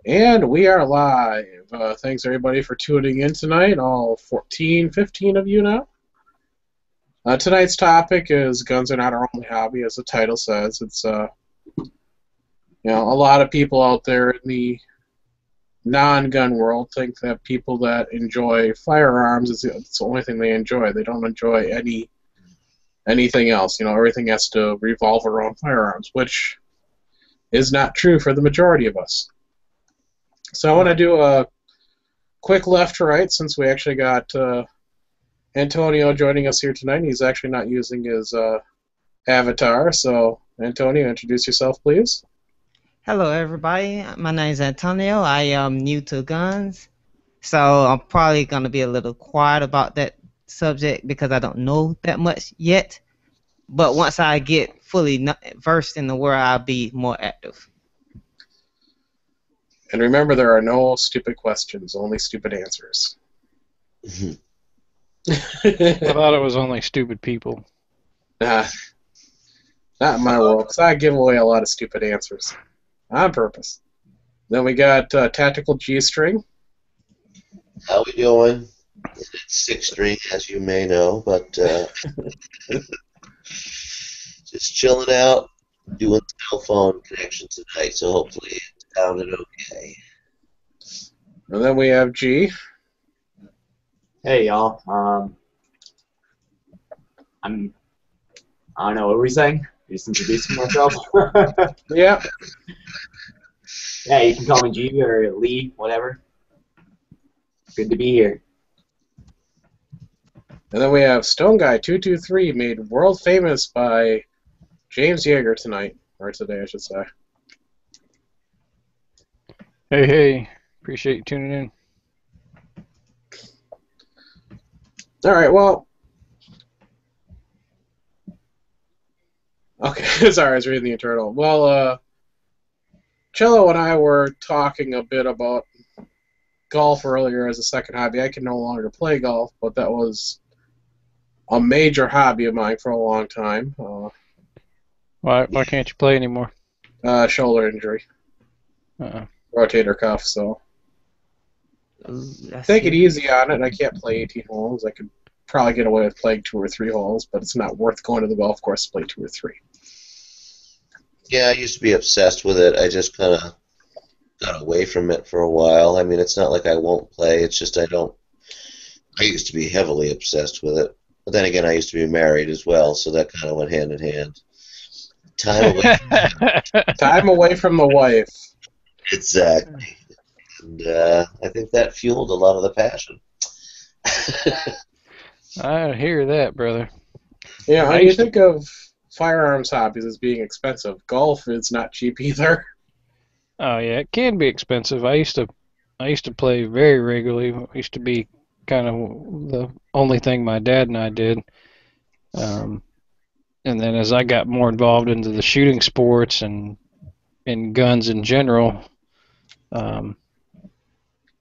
And we are live. Thanks everybody for tuning in tonight, all 14, 15 of you now. Tonight's topic is guns are not our only hobby, as the title says. It's a lot of people out there in the non-gun world think that people that enjoy firearms is it's the only thing they enjoy. They don't enjoy anything else. Everything has to revolve around firearms, which is not true for the majority of us. So I want to do a quick left to right since we actually got Antonio joining us here tonight. He's actually not using his avatar. So, Antonio, introduce yourself, please. Hello, everybody. My name is Antonio. I am new to guns, so I'm probably going to be a little quiet about that subject because I don't know that much yet. But once I get fully versed in the world, I'll be more active. And remember, there are no stupid questions, only stupid answers. I thought it was only stupid people. Not in my world, because I give away a lot of stupid answers on purpose. Then we got Tactical G-String. How we doing? It's 6 string, as you may know, but just chilling out, doing cell phone connection tonight, so hopefully it sounded okay. And then we have G. Hey y'all. I don't know, what were we saying? Just introducing myself. Yeah. Yeah, you can call me G or Lee, whatever. Good to be here. And then we have Stone Guy 223, made world famous by James Yeager tonight, or today, I should say. Hey, appreciate you tuning in. All right, well. Okay, sorry, I was reading the Eternal. Well, Cello and I were talking a bit about golf earlier as a second hobby. I can no longer play golf, but that was a major hobby of mine for a long time. Why can't you play anymore? Shoulder injury. Rotator cuff, so. Take it easy on it. I can't play 18 holes. I could probably get away with playing 2 or 3 holes, but it's not worth going to the golf course to play 2 or 3. Yeah, I used to be obsessed with it. I just kind of got away from it for a while. I mean, it's not like I won't play. It's just I used to be heavily obsessed with it. But then again, I used to be married as well, so that kind of went hand in hand. Time away from the wife. Exactly. And I think that fueled a lot of the passion. I hear that, brother. Yeah, you think of firearms hobbies as being expensive. Golf is not cheap either. Oh yeah, it can be expensive. I used to play very regularly. It used to be kind of the only thing my dad and I did. And then as I got more involved into the shooting sports and guns in general,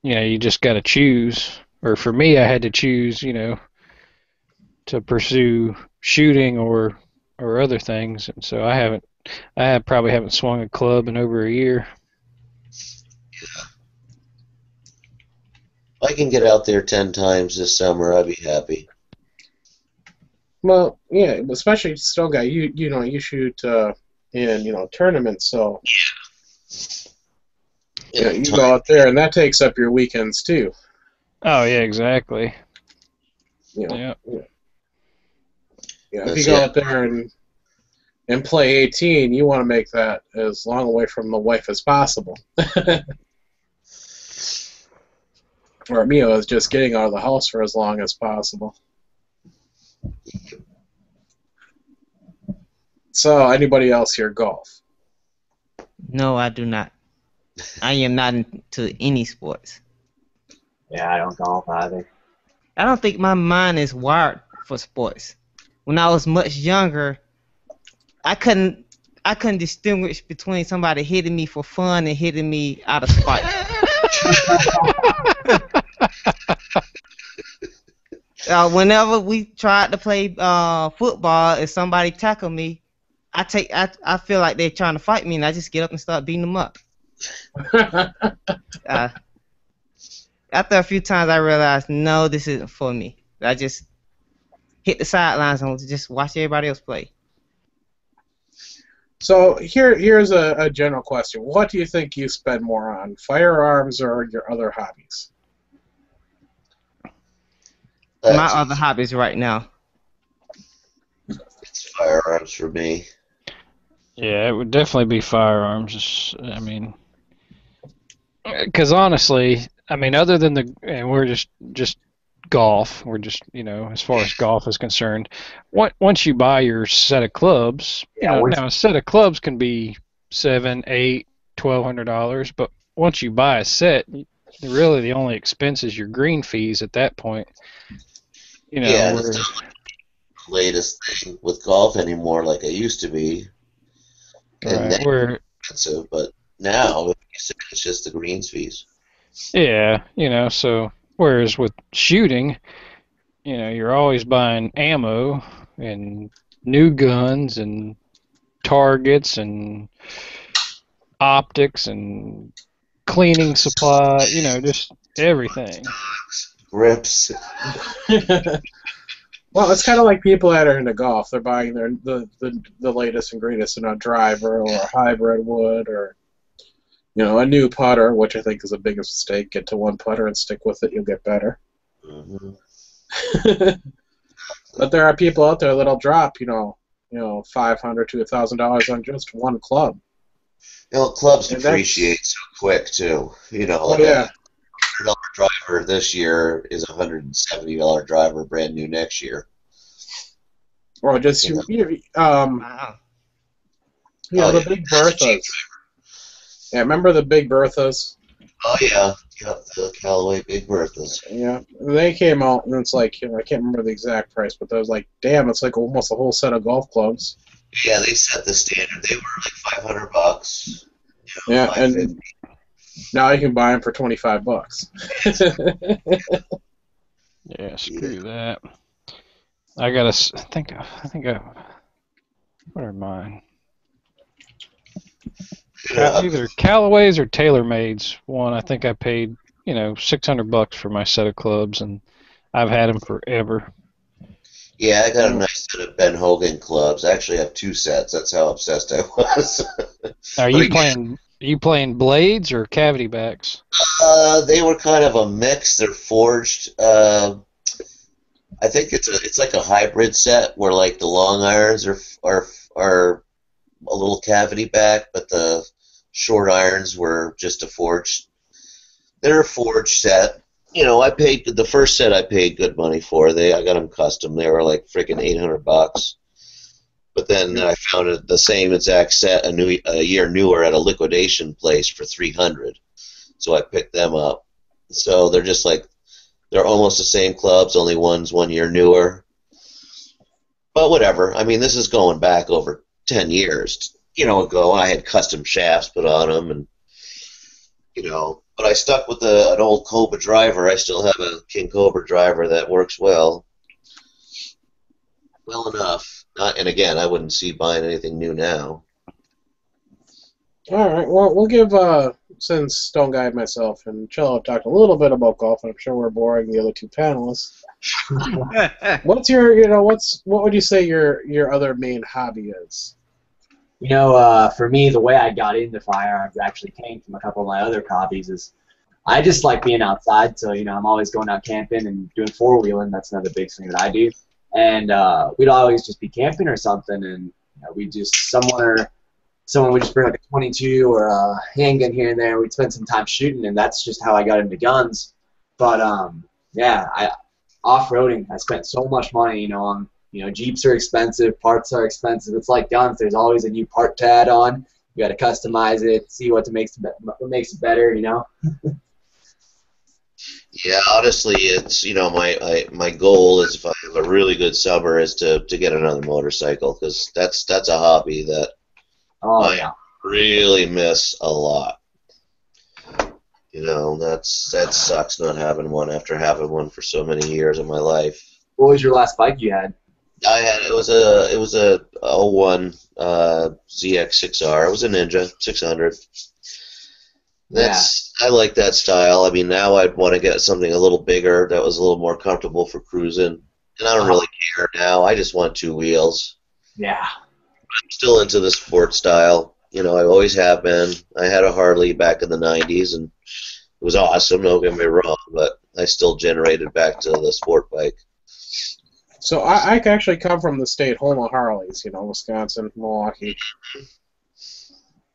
you just got to choose. Or for me, I had to choose, to pursue shooting or other things. And so I probably haven't swung a club in over a year. Yeah. If I can get out there 10 times this summer, I'd be happy. Well, yeah, especially Stone Guy, you shoot in tournaments, so you go out there, and that takes up your weekends too. Oh yeah, exactly. Yeah. If you go out there and play 18, you want to make that as long away from the wife as possible. Or me, it was just getting out of the house for as long as possible. So, anybody else here golf? No, I do not. I am not into any sports. Yeah, I don't golf either. I don't think my mind is wired for sports. When I was much younger, I couldn't distinguish between somebody hitting me for fun and hitting me out of spite. Whenever we tried to play football, if somebody tackled me, I feel like they're trying to fight me, and I just get up and start beating them up. Uh, After a few times, I realized, no, this isn't for me. I just hit the sidelines and just watch everybody else play. So here's a general question. What do you think you spend more on, firearms or your other hobbies? My other hobbies right now. It's firearms for me. Yeah, it would definitely be firearms. I mean, because honestly, I mean, other than and we're just golf. We're just, as far as golf is concerned, once you buy your set of clubs, now a set of clubs can be $7, $8, $1,200, but once you buy a set, really the only expense is your green fees at that point. Yeah, it's not like the latest thing with golf anymore, like it used to be. And right, we're expensive, but now it's just the greens fees. Yeah, so whereas with shooting, you're always buying ammo and new guns and targets and optics and cleaning supply, just everything. Grips. Well, it's kind of like people that are into golf. They're buying the latest and greatest in a driver or a hybrid wood or a new putter, which I think is the biggest mistake. Get to one putter and stick with it. You'll get better. Mm-hmm. But there are people out there that'll drop, $500 to $1,000 on just one club. Clubs depreciate so quick too. $100 driver this year is a $170 driver, brand new next year. Or just the Big Berthas. Yeah, remember the Big Berthas? Oh yeah, the Callaway Big Berthas. Yeah, they came out and it's like I can't remember the exact price, but I was like, damn, it's like almost a whole set of golf clubs. Yeah, they set the standard. They were like $500. Yeah, and now you can buy them for $25. Yeah, screw that. I gotta. What are mine? Either Callaway's or TaylorMade's one. I think I paid $600 for my set of clubs, and I've had them forever. Yeah, I got a nice set of Ben Hogan clubs. I actually have two sets. That's how obsessed I was. Are you playing blades or cavity backs? They were kind of a mix. They're forged. I think it's like a hybrid set where like the long irons are a little cavity back, but the short irons were just a forged. They're a forged set. I paid the first set. I paid good money for. I got them custom. They were like freaking $800. But then I found the same exact set a year newer at a liquidation place for $300. So I picked them up. So they're almost the same clubs. Only one's 1 year newer. But whatever. I mean, this is going back over 10 years. Ago, I had custom shafts put on them, and but I stuck with an old Cobra driver. I still have a King Cobra driver that works well enough. And again, I wouldn't see buying anything new now. All right. Well, we'll give since Stone Guy, myself, and Cello talked a little bit about golf, and I'm sure we're boring the other two panelists. What's what would you say your other main hobby is? For me, the way I got into firearms actually came from a couple of my other hobbies. Is I just like being outside, so I'm always going out camping and doing four-wheeling. That's another big thing that I do. And we'd always just be camping or something, and we just someone would just bring like a 22 or a handgun here and there. We'd spend some time shooting, and that's just how I got into guns. But off-roading, I spent so much money, on. Jeeps are expensive, parts are expensive. It's like guns. There's always a new part to add on. You got to customize it, see what makes it better. Yeah, honestly, it's my goal is if I have a really good summer is to get another motorcycle because that's a hobby that I really miss a lot. That sucks not having one after having one for so many years of my life. What was your last bike you had? It was a 01 ZX6R. It was a Ninja 600. I like that style. I mean, now I'd want to get something a little bigger that was a little more comfortable for cruising. And I don't really care now. I just want two wheels. Yeah. I'm still into the sport style. You know, I always have been. I had a Harley back in the 90s, and it was awesome, don't get me wrong, but I still generated back to the sport bike. So I actually come from the state home of Harleys, you know, Wisconsin, Milwaukee.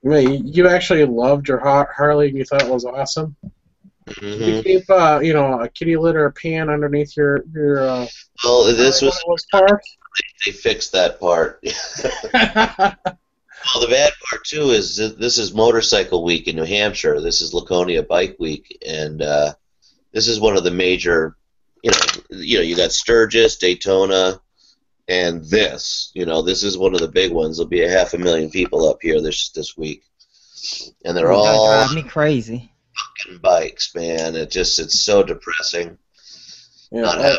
I mean, you actually loved your Harley and you thought it was awesome? Did you keep, you know, a kitty litter pan underneath your well, this was parked? They fixed that part. Well, the bad part, too, is this is Motorcycle Week in New Hampshire. This is Laconia Bike Week, and this is one of the major, you know, you got Sturgis, Daytona, and this. You know, this is one of the big ones. There'll be 500,000 people up here this week, and they're all That drive me crazy. fucking bikes, man. It's so depressing. Yeah,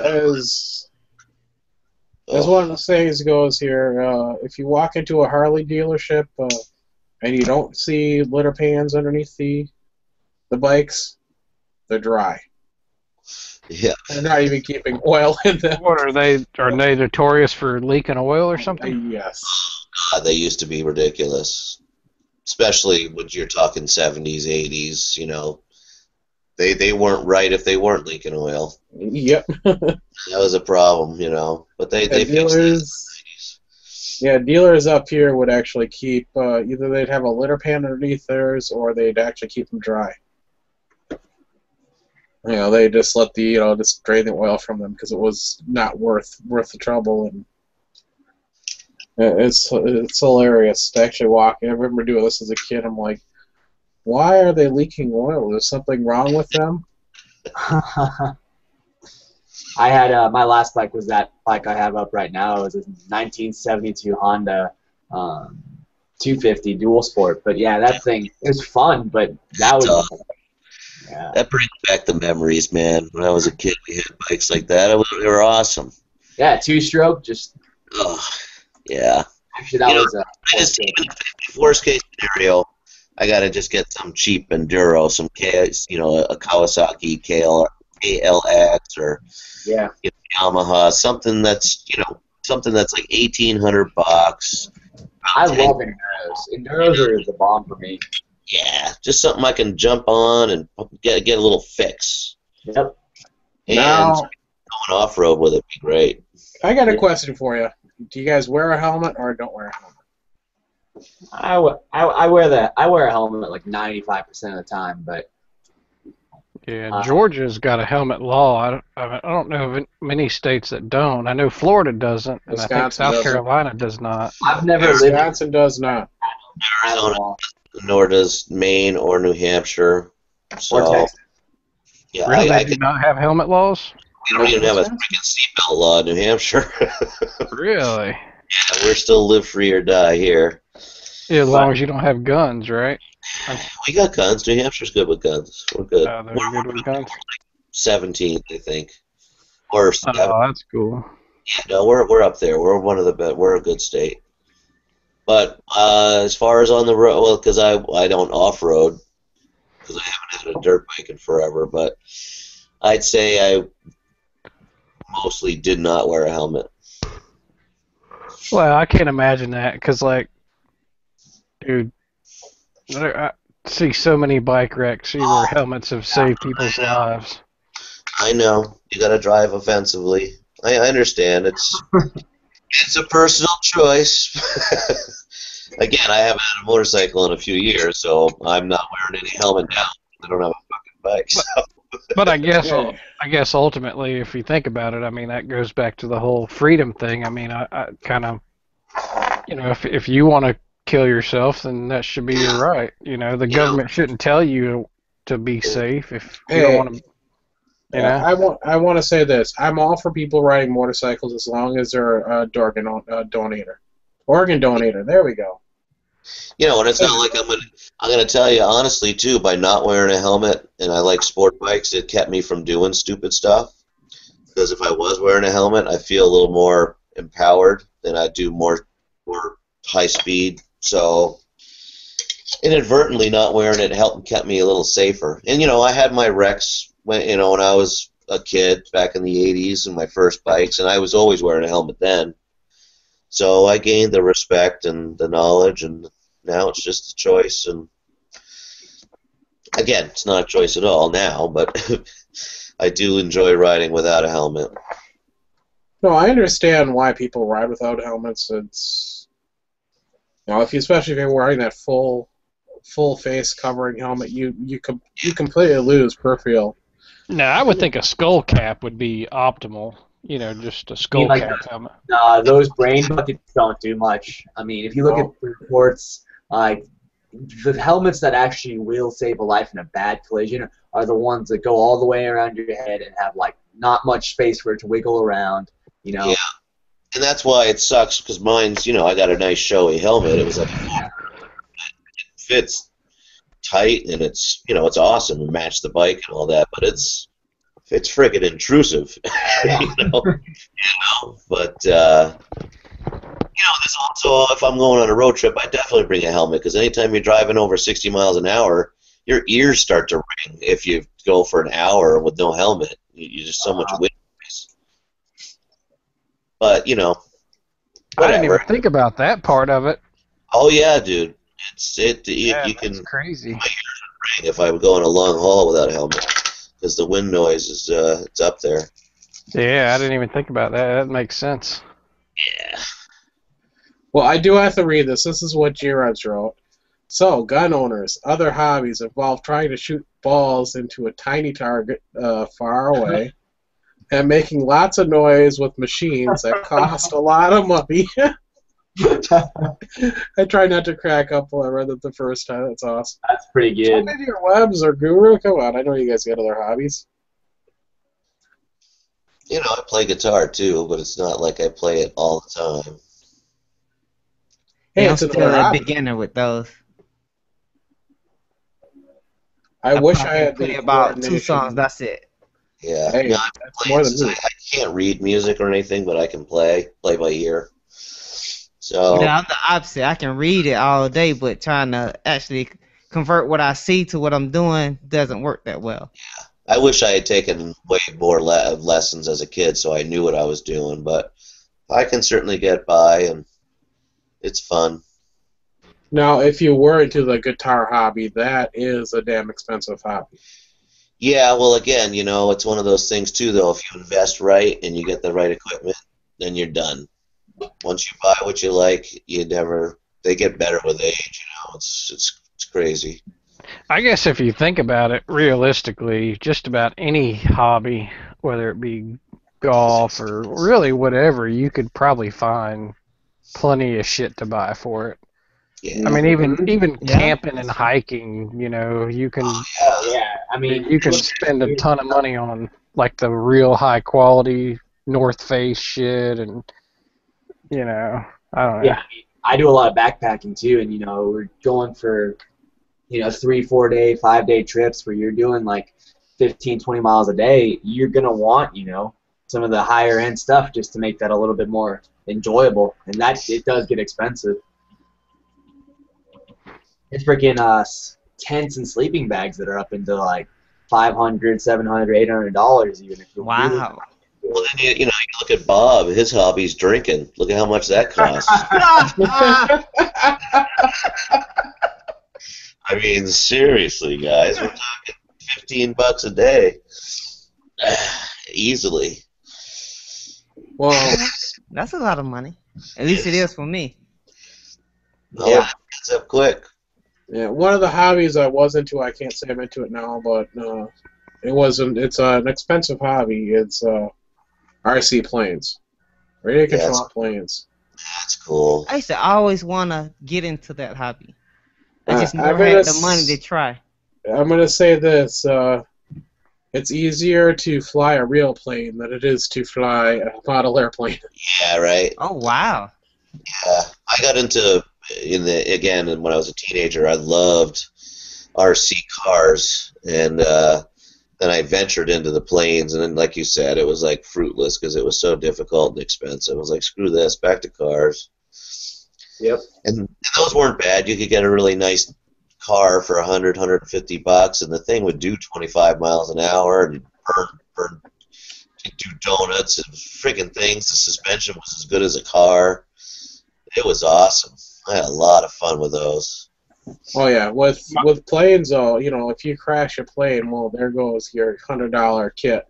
as one of the sayings goes here, if you walk into a Harley dealership and you don't see litter pans underneath the bikes, they're dry. Yeah. They're not even keeping oil in them. What are they? Are they notorious for leaking oil or something? Yes. God, they used to be ridiculous, especially when you're talking 70s, 80s. You know, they weren't right if they weren't leaking oil. Yep. That was a problem, you know. But they fixed it. Yeah, dealers up here would actually keep either they'd have a litter pan underneath theirs or they'd actually keep them dry. You know, they just let just drain the oil from them because it was not worth the trouble, and it's hilarious to actually walk. I remember doing this as a kid. I'm like, why are they leaking oil? Is something wrong with them? I had my last bike was that bike I have up right now. It was a 1972 Honda 250 Dual Sport. But yeah, that thing, it was fun, but that was yeah. That brings back the memories, man. When I was a kid, we had bikes like that. They were awesome. Yeah, two-stroke, just. Oh, yeah. Actually, that was even worst case scenario, I gotta just get some cheap enduro, some a Kawasaki KLX or Yamaha, something that's like $1,800. I love enduros. Enduros are the bomb for me. Yeah, just something I can jump on and get a little fix. Yep. And now, going off road with it would be great. I got a question for you. Do you guys wear a helmet or don't wear a helmet? I wear a helmet like 95% of the time, but yeah, Georgia's got a helmet law. I don't know of many states that don't. I know Florida doesn't, and I think South Carolina does not. I've never lived. Wisconsin does not. Arizona, nor does Maine or New Hampshire. So, or Texas. Yeah, really, they do not have helmet laws? We don't even have a freaking seatbelt law in New Hampshire. Really? Yeah, we're still live free or die here. Yeah, as long as you don't have guns, right? We got guns. New Hampshire's good with guns. We're good. Oh, they're good with guns? 17th, I think. Or 7th. Oh, that's cool. Yeah, no, we're up there. We're one of the best. We're a good state. But as far as on the road, well, because I don't off-road, because I haven't had a dirt bike in forever, but I'd say I mostly did not wear a helmet. Well, I can't imagine that, because, like, dude, I see so many bike wrecks where helmets have saved people's lives. I know. You got to drive offensively. I understand. It's a personal choice. Again, I haven't had a motorcycle in a few years, so I'm not wearing any helmet now. I don't have a fucking bike. So. But I guess ultimately, if you think about it, I mean, that goes back to the whole freedom thing. I mean, I kind of, if you want to kill yourself, then that should be your right. The government shouldn't tell you to be safe if you don't want to. I want to say this. I'm all for people riding motorcycles as long as they're a organ donator. Organ donator. There we go. And it's not like I'm gonna tell you honestly too. By not wearing a helmet, and I like sport bikes, it kept me from doing stupid stuff. Because if I was wearing a helmet, I feel a little more empowered, then I'd do more high speed. So inadvertently not wearing it helped kept me a little safer. And I had my wrecks when I was a kid back in the '80s and my first bikes, and I was always wearing a helmet then. So I gained the respect and the knowledge, and now it's just a choice. And again, it's not a choice at all now, but I do enjoy riding without a helmet. No, I understand why people ride without helmets. It's especially if you're wearing that full face covering helmet, you completely lose peripheral. No, I would think a skull cap would be optimal. Just a skull like cap helmet. Those brain buckets don't do much. I mean, if you look at reports, like the helmets that actually will save a life in a bad collision are the ones that go all the way around your head and have like not much space for it to wiggle around. Yeah, and that's why it sucks because mine's. I got a nice showy helmet. It was like it fits tight and it's it's awesome to match the bike and all that, but it's friggin' intrusive. But this also, if I'm going on a road trip, I definitely bring a helmet because anytime you're driving over 60 miles an hour, your ears start to ring if you go for an hour with no helmet. You just so much wind noise. But whatever. I didn't even think about that part of it. Oh yeah, dude. You can crazy. My ears would ring if I would go on a long haul without a helmet because the wind noise is it's up there. Yeah, I didn't even think about that. That makes sense. Yeah. Well, I do have to read this. This is what G-Rubs wrote. So, gun owners, other hobbies involve trying to shoot balls into a tiny target far away and making lots of noise with machines that cost a lot of money. I try not to crack up when I read it the first time. That's awesome. That's pretty good. How many of your webs or Guru? Come on, I know you guys got other hobbies. I play guitar too, but it's not like I play it all the time. Hey, I'm it's still another a hobby. beginner with those. I wish I probably had play the about 2 coordination. songs. That's it. Yeah. Hey, No, that's more than me. I can't read music or anything, but I can play by ear. So Yeah, I'm the opposite. I can read it all day, but trying to actually convert what I see to what I'm doing doesn't work that well. I wish I had taken way more lessons as a kid so I knew what I was doing, but I can certainly get by, and it's fun. Now, if you were into the guitar hobby, that is a damn expensive hobby. Yeah, well, again, it's one of those things, too, though. If you invest right and you get the right equipment, then you're done. Once you buy what you like, they get better with age, It's crazy. I guess if you think about it realistically, just about any hobby, whether it be golf or really whatever, you could probably find plenty of shit to buy for it. Yeah. I mean, even Yeah. camping and hiking, you can Yeah, I mean, you can spend a ton of money on like the real high quality North Face shit, and I don't know. Yeah, I mean, I do a lot of backpacking too, and we're going for 3, 4 day, 5 day trips where you're doing like 15, 20 miles a day. You're gonna want some of the higher end stuff just to make that a little bit more enjoyable, and that it does get expensive. It's freaking tents and sleeping bags that are up into like $500, $700, $800 even if you're really Wow. Well, then you look at Bob. His hobby's drinking. Look at how much that costs. I mean, seriously, guys, we're talking $15 a day, easily. Well, That's a lot of money. At least it is for me. Oh, Yeah. that adds up quick. yeah, one of the hobbies I was into, I can't say I'm into it now, but it's an expensive hobby. It's RC planes, radio Yes. control planes. That's cool. I used to always want to get into that hobby. I just I'm never gonna had the money to try. I'm gonna say this: it's easier to fly a real plane than it is to fly a model airplane. Yeah, right. Oh, wow. I got into again when I was a teenager. I loved RC cars, and then I ventured into the planes, and then, like you said, it was like fruitless because it was so difficult and expensive. I was like, screw this, back to cars. Yep. And those weren't bad. You could get a really nice car for 150 bucks, and the thing would do 25 miles an hour and burn, do donuts and friggin' things. The suspension was as good as a car. It was awesome. I had a lot of fun with those. Oh yeah, with planes though, if you crash a plane, well, there goes your $100 kit.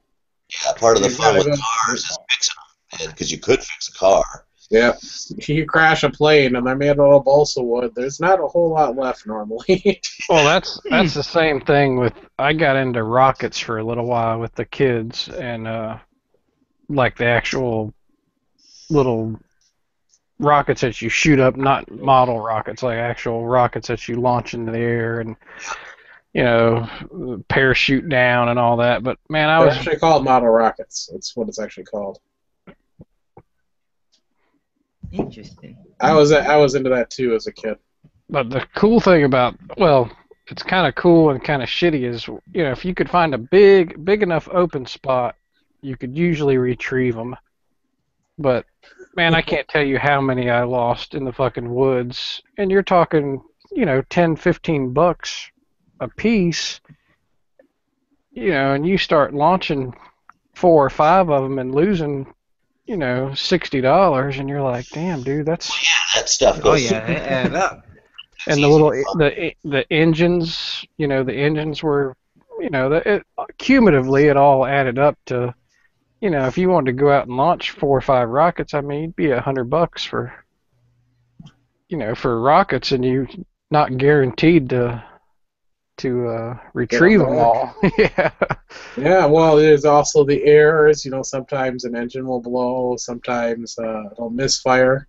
Yeah, part of the You fun gotta with go- cars is fixing them, because you could fix a car. Yeah, if you crash a plane and they're made out of balsa wood, there's not a whole lot left normally. Well, that's the same thing with. I got into rockets for a little while with the kids, and like the actual little rockets that you shoot up, not model rockets, like actual rockets that you launch into the air, and parachute down and all that. But man, They're actually called model rockets. That's what it's actually called. Interesting. I was into that too as a kid. But the cool thing about, well, it's kind of cool and kind of shitty is, if you could find a big enough open spot, you could usually retrieve them. But man, I can't tell you how many I lost in the fucking woods. And you're talking, 10, 15 bucks a piece, and you start launching 4 or 5 of them and losing, $60, and you're like, damn, dude, that's. That stuff Oh goes. yeah, it adds up. And the little the engines, the engines were, cumulatively it all added up to, if you wanted to go out and launch 4 or 5 rockets, I mean, it'd be $100 for rockets, and you not guaranteed to retrieve them all. Yeah. Yeah, well, there's also the errors. Sometimes an engine will blow, sometimes it'll misfire.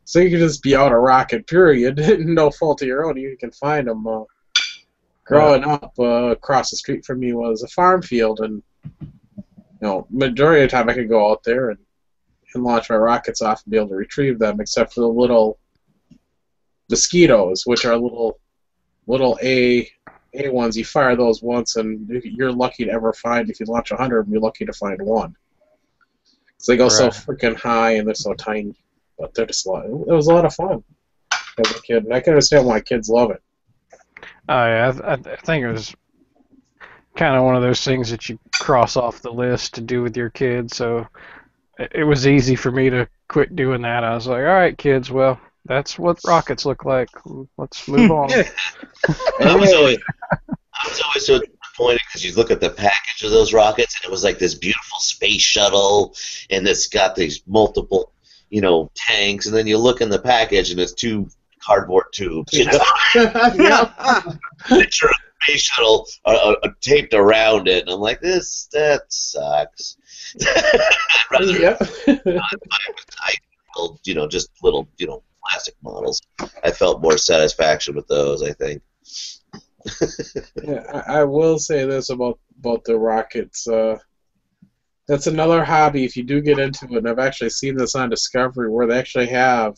So you can just be out of rocket, period. No fault of your own. You can find them. Growing up, across the street from me was a farm field, and majority of the time I could go out there and launch my rockets off and be able to retrieve them, except for the little mosquitoes, which are little A ones. You fire those once, and you're lucky to ever find. If you launch 100 of them, you're lucky to find one. So they go so freaking high, and they're so tiny. But they're just it was a lot of fun as a kid, and I can understand why kids love it. Oh yeah, I think it was kind of one of those things that you cross off the list to do with your kids. So it was easy for me to quit doing that. I was like, all right, kids, well, that's what rockets look like. Let's move on. I was always so disappointed because you look at the package of those rockets, and it was like this beautiful space shuttle, and it's got these multiple, tanks, and then you look in the package, and it's 2 cardboard tubes. Yeah. Picture of a space shuttle taped around it, and I'm like, that sucks. Yeah. Just little, plastic models. I felt more satisfaction with those, I think. Yeah, I will say this about the rockets. That's another hobby if you do get into it, and I've actually seen this on Discovery, where they actually have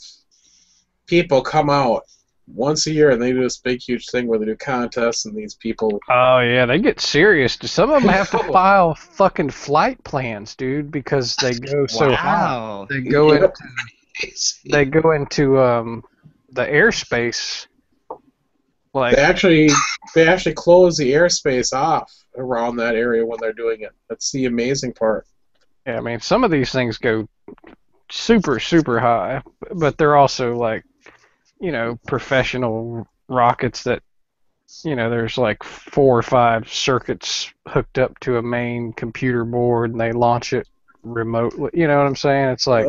people come out once a year and they do this big, huge thing where they do contests, and these people... Oh, yeah, they get serious. Some of them have to file fucking flight plans, dude, because they go so high. Wow. They go into the airspace. Like, They actually close the airspace off around that area when they're doing it. That's the amazing part. yeah, I mean, some of these things go super, super high, but they're also like, professional rockets that, there's like 4 or 5 circuits hooked up to a main computer board, and they launch it remotely. You know what I'm saying? It's like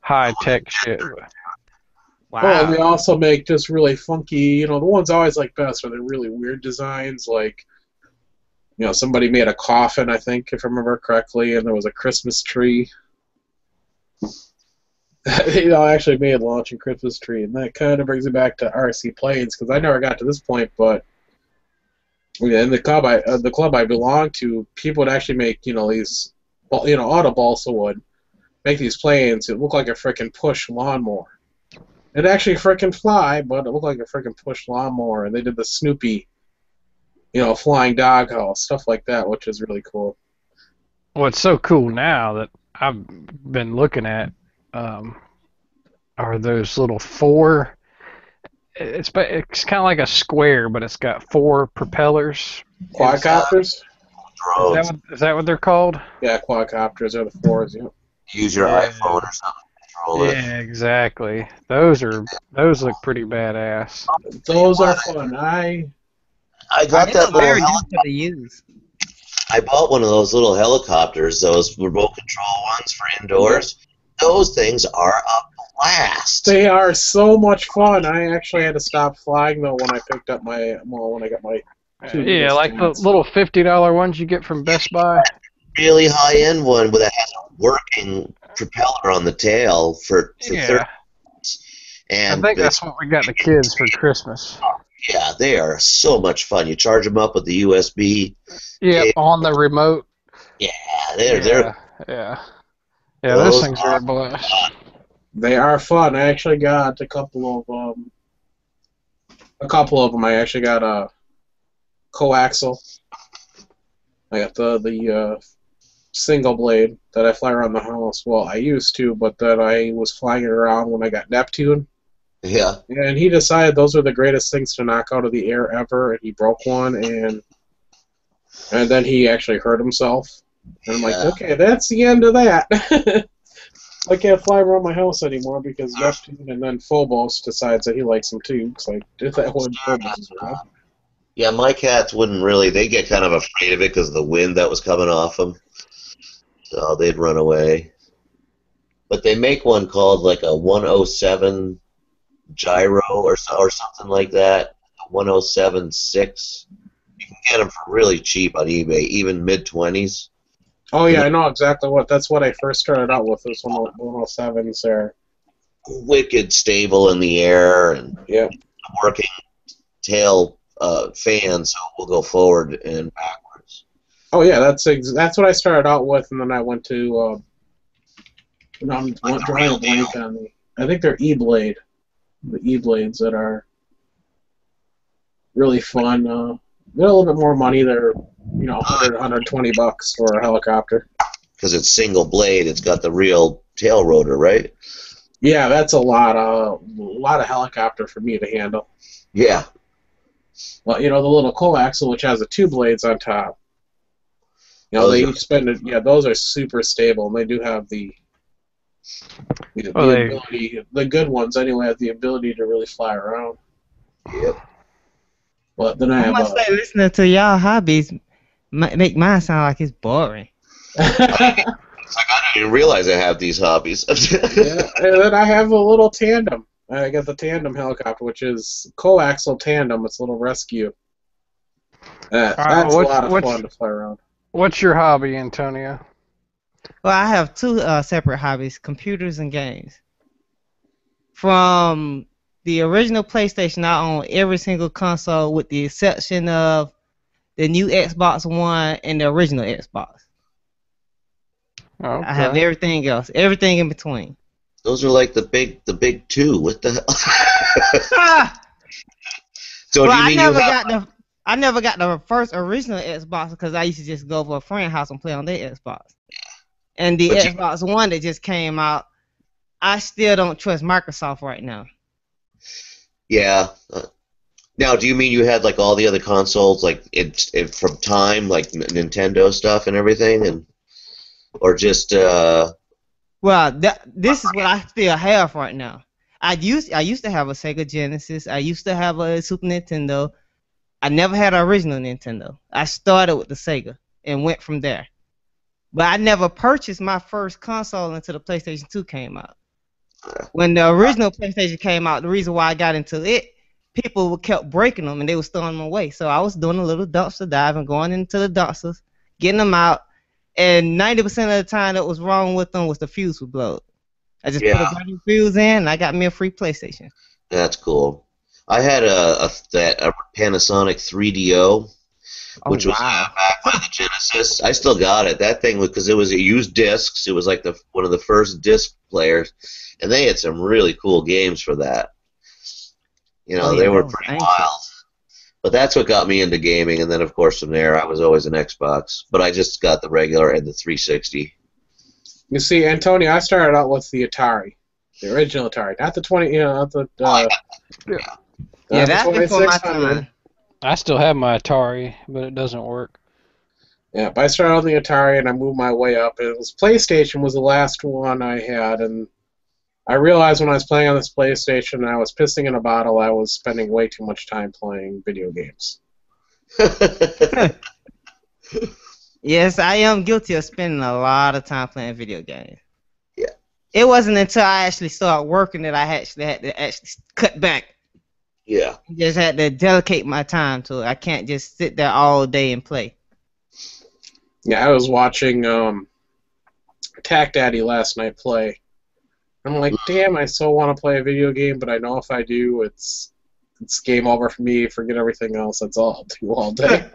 high-tech shit. Wow. Well, and they also make just really funky, the ones I always like best are the really weird designs, like, somebody made a coffin, I think, if I remember correctly, and there was a Christmas tree. They actually made a launching Christmas tree, and that kind of brings me back to RC planes, because I never got to this point, but in the club I belonged to, people would actually make, these, out of balsa wood, make these planes. It looked like a frickin' push lawnmower. It actually frickin' fly, but it looked like a frickin' push lawnmower, and they did the Snoopy, flying doghouse, stuff like that, which is really cool. What's so cool now that I've been looking at are those little 4 it's kind of like a square, but it's got 4 propellers. Quadcopters? Is Drones. is that what they're called? Yeah, quadcopters are the 4s. Yep. Use your Yeah. iPhone or something to control it. Yeah, exactly. Those look pretty badass. Those are fun. I got that little. very difficult to use. I bought one of those little helicopters, those remote control ones for indoors. Those things are a blast. They are so much fun. I actually had to stop flying though when I picked up when I got my. Yeah, like the little $50 ones you get from Best Buy. Really high end one that has a working propeller on the tail for 30 Yeah, and I think that's what we got the kids for Christmas. yeah, they are so much fun. You charge them up with the USB. Yeah, on the remote. Yeah, they're Yeah, those things are a blast. They are fun. I actually got a couple of them. I actually got a coaxial. I got the single blade that I fly around the house. Well, I used to, but then I was flying it around when I got Neptune. yeah. And he decided those are the greatest things to knock out of the air ever, and he broke one, and then he actually hurt himself. And I'm like, okay, that's the end of that. I can't fly around my house anymore because Neptune and then Phobos decides that he likes them too. Because I did that when Phobos was around. Yeah, my cats wouldn't really. They get kind of afraid of it because of the wind that was coming off them. So they'd run away. But they make one called like a 107 gyro or something like that. 107.6. You can get them for really cheap on eBay, even mid-20s. Oh yeah, I know exactly what. That's what I first started out with. Those 107s there. Wicked stable in the air and working tail fan, so we'll go forward and backwards. Oh yeah, that's what I started out with, and then I went to. I'm drawing a blank on the. I think they're E-blade, the E-blades that are really fun. They're a little bit more money. They're $100, $120 for a helicopter. Because it's single blade, it's got the real tail rotor, right? Yeah, that's a lot of helicopter for me to handle. Yeah. Well, the little coaxial, which has the 2 blades on top. Those are super stable, and they do have the ability. The good ones anyway have the ability to really fly around. Yep. But then I must say, listening to y'all hobbies make mine sound like it's boring. It's like I didn't even realize I have these hobbies. Yeah, and then I have a little tandem. I got the tandem helicopter, which is coaxial tandem. It's a little rescue. That's a lot of fun to fly around. What's your hobby, Antonio? Well, I have 2 separate hobbies: computers and games. From the original PlayStation, I own every single console with the exception of the new Xbox One and the original Xbox. Okay. I have everything else, everything in between. Those are like the big 2. What the hell? So Well, do you mean I never got the first original Xbox because I used to just go over a friend's house and play on their Xbox. And the Xbox One that just came out, I still don't trust Microsoft right now. Yeah. Now, do you mean you had like all the other consoles, like it from time, like Nintendo stuff and everything, or just? Well, this is what I still have right now. I used to have a Sega Genesis. I used to have a Super Nintendo. I never had an original Nintendo. I started with the Sega and went from there. But I never purchased my first console until the PlayStation 2 came out. When the original PlayStation came out, the reason why I got into it, people kept breaking them and they were throwing them away. So I was doing a little dumpster dive and going into the dumpsters, getting them out, and 90% of the time that was wrong with them was the fuse would blow. I just put a brand fuse in and I got me a free PlayStation. That's cool. I had a Panasonic 3DO, which was back by the Genesis. I still got it. That thing, because it used discs. It was like one of the first disc players, and they had some really cool games for that. They were pretty wild. But that's what got me into gaming, and then of course from there I was always an Xbox. But I just got the regular and the 360. You see, Antonio, I started out with the Atari, the original Atari, not the 20. Yeah, Not the that's before my 2600. time. I still have my Atari, but it doesn't work. Yeah, but I started on the Atari and I moved my way up. It was PlayStation was the last one I had, and I realized when I was playing on this PlayStation and I was pissing in a bottle, I was spending way too much time playing video games. Yes, I am guilty of spending a lot of time playing video games. Yeah. It wasn't until I actually started working that I actually had to actually cut back. Yeah. Just had to dedicate my time to it. I can't just sit there all day and play. Yeah, I was watching Tack Daddy last night play. I'm like, damn, I so want to play a video game, but I know if I do, it's game over for me. Forget everything else. That's all I'll do all day.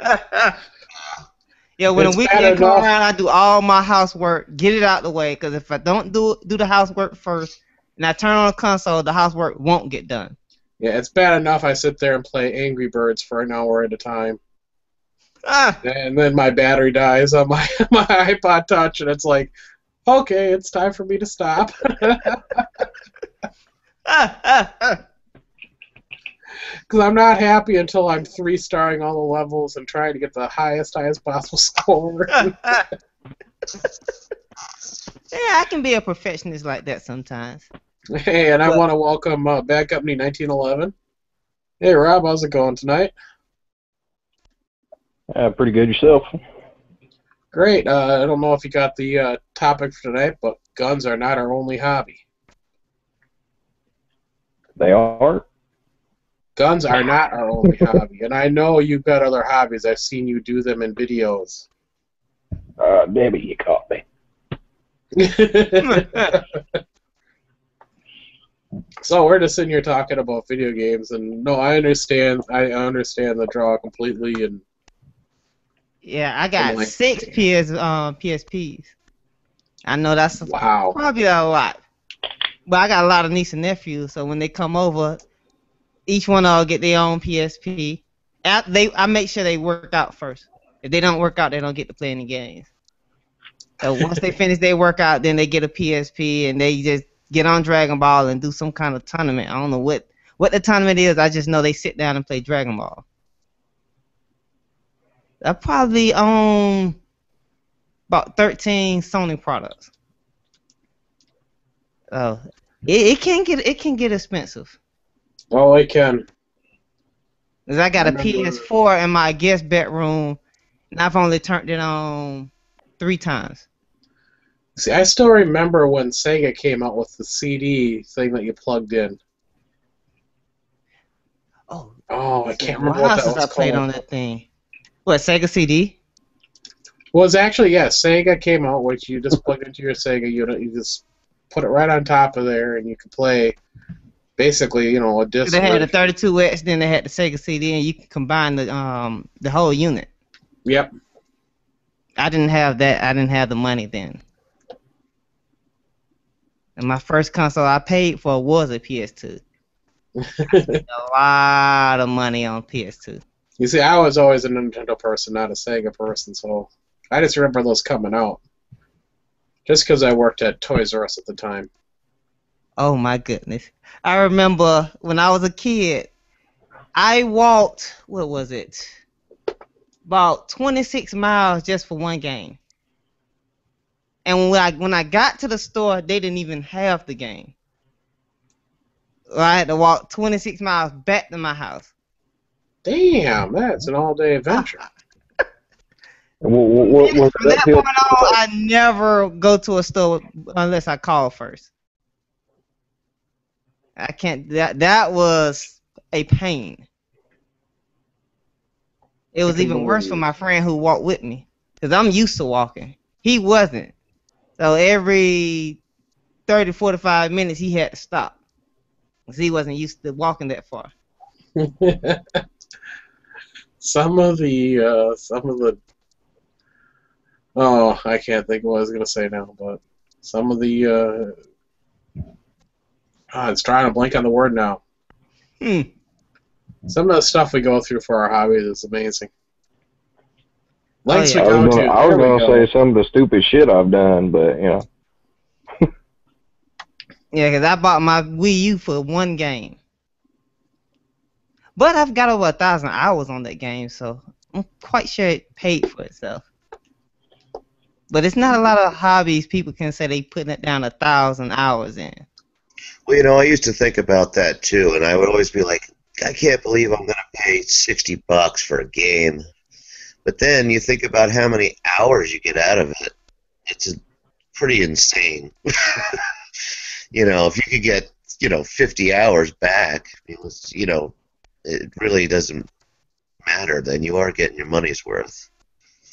Yeah, when It's the bad weekend come enough. around, I do all my housework, get it out the way. Because if I don't do the housework first, and I turn on the console, the housework won't get done. Yeah, it's bad enough I sit there and play Angry Birds for an hour at a time. Ah, And then my battery dies on my iPod Touch, and it's like, okay, it's time for me to stop. Because I'm not happy until I'm 3-starring all the levels and trying to get the highest possible score. Yeah, I can be a perfectionist like that sometimes. Hey, and I want to welcome Bad Company 1911. Hey, Rob, how's it going tonight? Pretty good yourself. Great. I don't know if you got the topic for tonight, but guns are not our only hobby. They are. Guns are not our only hobby, and I know you've got other hobbies. I've seen you do them in videos. Debbie, you caught me. So we're just sitting here talking about video games, and no, I understand the draw completely, and Yeah, I got like- 6 PSPs. I know that's wow. probably a lot. But I got a lot of nieces and nephews, so when they come over, each one of them get their own PSP. I make sure they work out first. If they don't work out, they don't get to play any games. So once they finish their workout, then they get a PSP and they just get on Dragon Ball and do some kind of tournament. I don't know what the tournament is. I just know they sit down and play Dragon Ball. I probably own about 13 Sony products. Oh, it can get expensive. Oh, I can. 'Cause I got a I remember- PS4 in my guest bedroom, and I've only turned it on 3 times. See, I still remember when Sega came out with the CD thing that you plugged in. Oh, Oh, I it's been can't a remember while what that since was I played called. on that thing. What, Sega CD? Well, it's actually, yeah, Sega came out, which you just plug into your Sega unit, you just put it right on top of there, and you can play, basically, a disc. They had the 32X, then they had the Sega CD, and you can combine the whole unit. Yep. I didn't have that. I didn't have the money then. And my first console I paid for was a PS2. A lot of money on PS2. You see, I was always a Nintendo person, not a Sega person, so I just remember those coming out. Just because I worked at Toys R Us at the time. Oh my goodness. I remember when I was a kid, I walked, what was it? About 26 miles just for one game. And when I got to the store, they didn't even have the game. I had to walk 26 miles back to my house. Damn, that's an all-day adventure. What was From that uphill? point on, I never go to a store unless I call first. I can't. That was a pain. It was even worse for my friend who walked with me, because I'm used to walking. He wasn't. So every 30, 45 minutes, he had to stop, because he wasn't used to walking that far. Some of the oh, I can't think of what I was gonna say now, but some of the it's trying to blank on the word now. Some of the stuff we go through for our hobbies is amazing. Lengths yeah. we I go was to. gonna There we go. say some of the stupid shit I've done, but Yeah, because I bought my Wii U for one game. But I've got over 1,000 hours on that game, so I'm quite sure it paid for itself. But it's not a lot of hobbies people can say they putting it down 1,000 hours in. Well, you know, I used to think about that too, and I would always be like, I can't believe I'm going to pay $60 for a game. But then you think about how many hours you get out of it. It's pretty insane. You know, if you could get, 50 hours back, it really doesn't matter. Then you are getting your money's worth.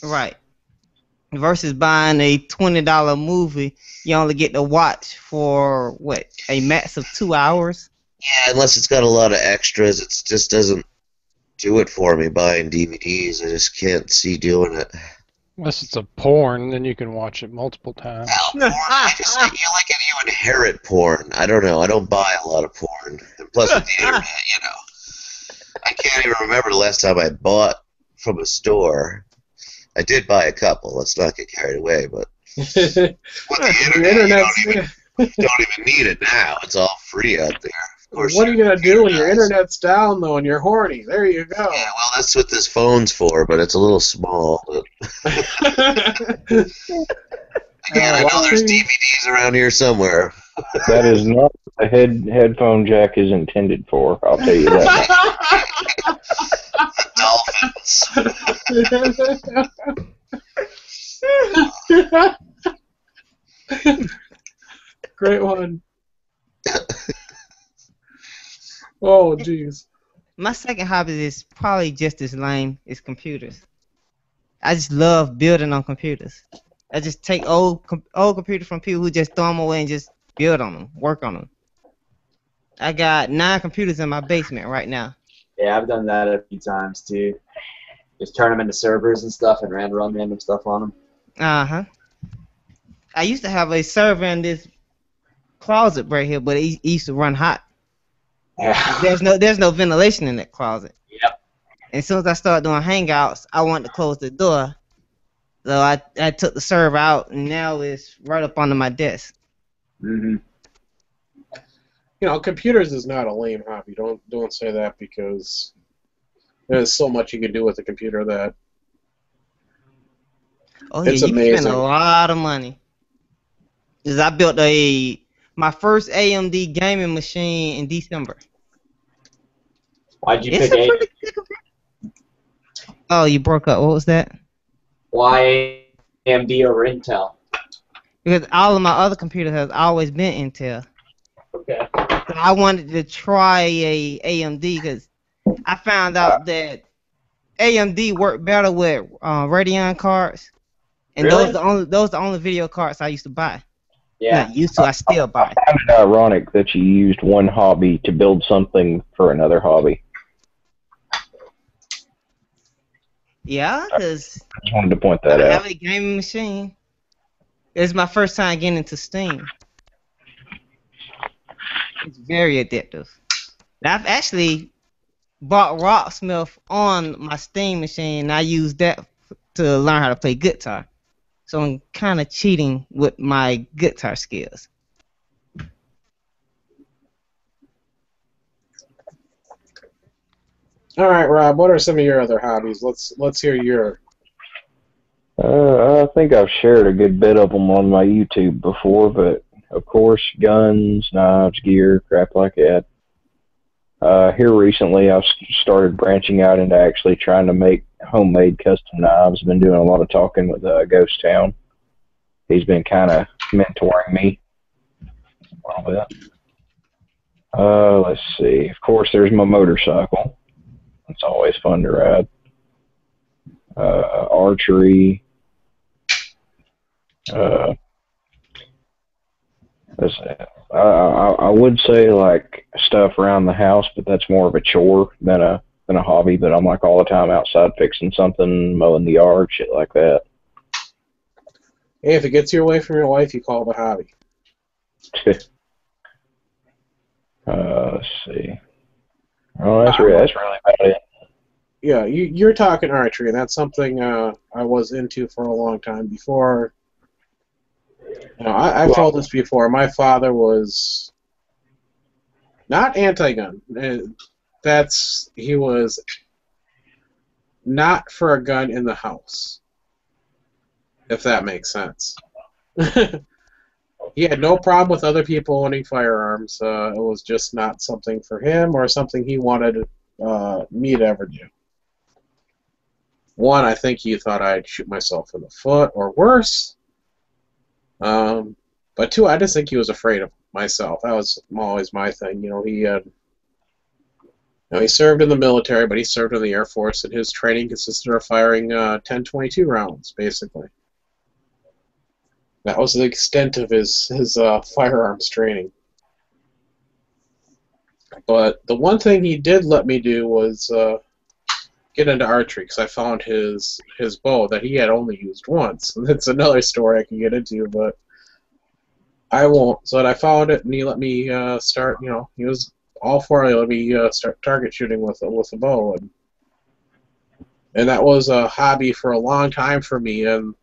Right. Versus buying a $20 movie, you only get to watch for, what, a max of 2 hours? Yeah, unless it's got a lot of extras, it just doesn't do it for me buying DVDs. I just can't see doing it. Unless it's a porn, then you can watch it multiple times. Well, porn, you inherit porn. I don't know. I don't buy a lot of porn. And plus, with the internet, I can't even remember the last time I bought from a store. I did buy a couple. Let's not get carried away, but with the internet, you don't even need it now. It's all free out there. Of course, what are you going to do when your internet's down, though, and you're horny? There you go. Yeah, well, that's what this phone's for, but it's a little small. But again, I know there's DVDs around here somewhere. That is not what the headphone jack is intended for, I'll tell you that. Dolphins. Great one. Oh, jeez. My second hobby is probably just as lame as computers. I just love building on computers. I just take old computers from people who just throw them away and just build on them, work on them. I got 9 computers in my basement right now. Yeah, I've done that a few times too. Just turn them into servers and stuff and run random stuff on them. Uh-huh. I used to have a server in this closet right here, but it used to run hot. Yeah. There's no ventilation in that closet. Yep. And as soon as I started doing Hangouts, I wanted to close the door. So I took the server out, and now it's right up under my desk. Mm-hmm. Computers is not a lame hobby. Don't say that, because there's so much you can do with a computer that it's you amazing. spend a lot of money. Because I built my first AMD gaming machine in December. Why'd you pick AMD? Oh, you broke up. What was that? Why AMD over Intel? Because all of my other computers has always been Intel. Okay. So I wanted to try a AMD because I found out that AMD worked better with Radeon cards, and Really? those the only video cards I used to buy. Yeah. Not used to, I still buy. I found it ironic that you used one hobby to build something for another hobby. Yeah, because I just wanted to point that I out. have a gaming machine. It's my first time getting into Steam. It's very addictive. Now, I've actually bought Rocksmith on my Steam machine, and I use that to learn how to play guitar. So I'm kind of cheating with my guitar skills. All right, Rob. What are some of your other hobbies? Let's hear your. I think I've shared a good bit of them on my YouTube before, but of course, guns, knives, gear, crap like that. Here recently, I've started branching out into actually trying to make homemade custom knives. I've been doing a lot of talking with Ghost Town. He's been kind of mentoring me a little bit. Let's see. Of course, there's my motorcycle. It's always fun to ride. Archery. I would say like stuff around the house, but that's more of a chore than a hobby. But I'm like all the time outside fixing something, mowing the yard, shit like that. Hey, if it gets you away from your wife, you call it a hobby. Let's see. Oh, that's really about it. Yeah, you're talking archery, and that's something I was into for a long time before. I've told this before. My father was not anti-gun. That he was not for a gun in the house, if that makes sense. He had no problem with other people owning firearms. It was just not something for him or something he wanted me to ever do. One, I think he thought I'd shoot myself in the foot or worse. But two, I just think he was afraid of myself. That was always my thing. He served in the military, but he served in the Air Force, and his training consisted of firing 10-22 rounds, basically. That was the extent of his firearms training. But the one thing he did let me do was get into archery, because I found his bow that he had only used once. And that's another story I can get into, but I won't. So I found it, and he let me start. He was all for it. He let me start target shooting with a bow, and that was a hobby for a long time for me. And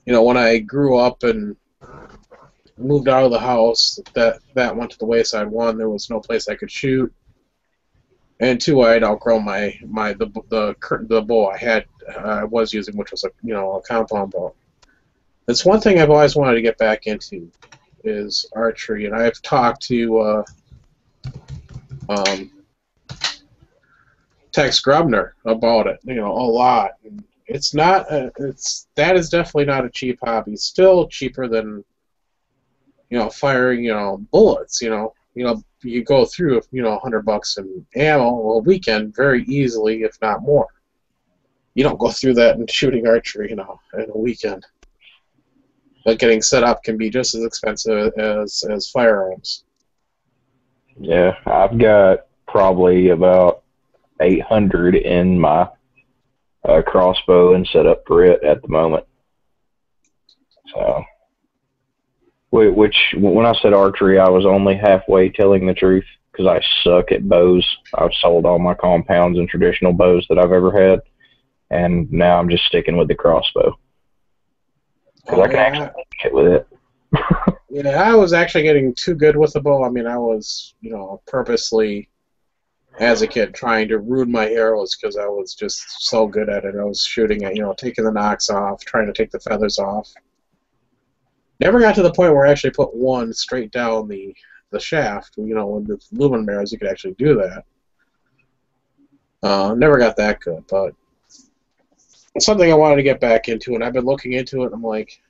when I grew up and moved out of the house, that went to the wayside. One, there was no place I could shoot, and two, I had outgrown the bow I was using, which was a compound bow. That's one thing I've always wanted to get back into, is archery, and I've talked to Tex Grubner about it, a lot. And that is definitely not a cheap hobby. It's still cheaper than firing bullets. You go through $100 in ammo a weekend very easily, if not more. You don't go through that in shooting archery in a weekend. But getting set up can be just as expensive as firearms. Yeah, I've got probably about 800 in my crossbow and set up for it at the moment. So, which when I said archery, I was only halfway telling the truth, because I suck at bows. I've sold all my compounds and traditional bows that I've ever had, and now I'm just sticking with the crossbow. Because I can actually get with it. Yeah, I was actually getting too good with the bow. I mean, I was, purposely, as a kid, trying to ruin my arrows because I was just so good at it. I was shooting at, taking the nocks off, trying to take the feathers off. Never got to the point where I actually put one straight down the shaft. With the lumen mirrors, you could actually do that. Never got that good, but it's something I wanted to get back into, and I've been looking into it, and I'm like,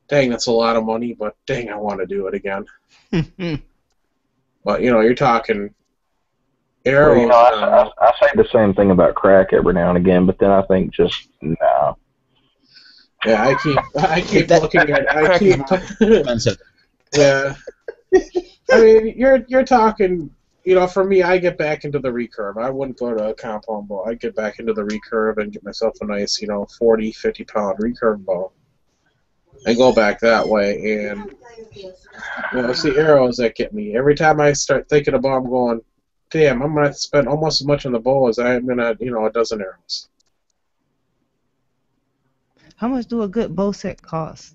dang, that's a lot of money, but dang, I want to do it again. But, you're talking arrows. Well, I say the same thing about crack every now and again, but then I think just, no. Yeah, I keep looking at expensive. Yeah. I mean, you're talking, for me, I get back into the recurve. I wouldn't go to a compound bow. I'd get back into the recurve and get myself a nice, 40, 50-pound recurve bow. And go back that way, and it's the arrows that get me. Every time I start thinking about, I'm going, damn, I'm gonna have to spend almost as much on the bow as I am gonna, a dozen arrows. How much do a good bow set cost?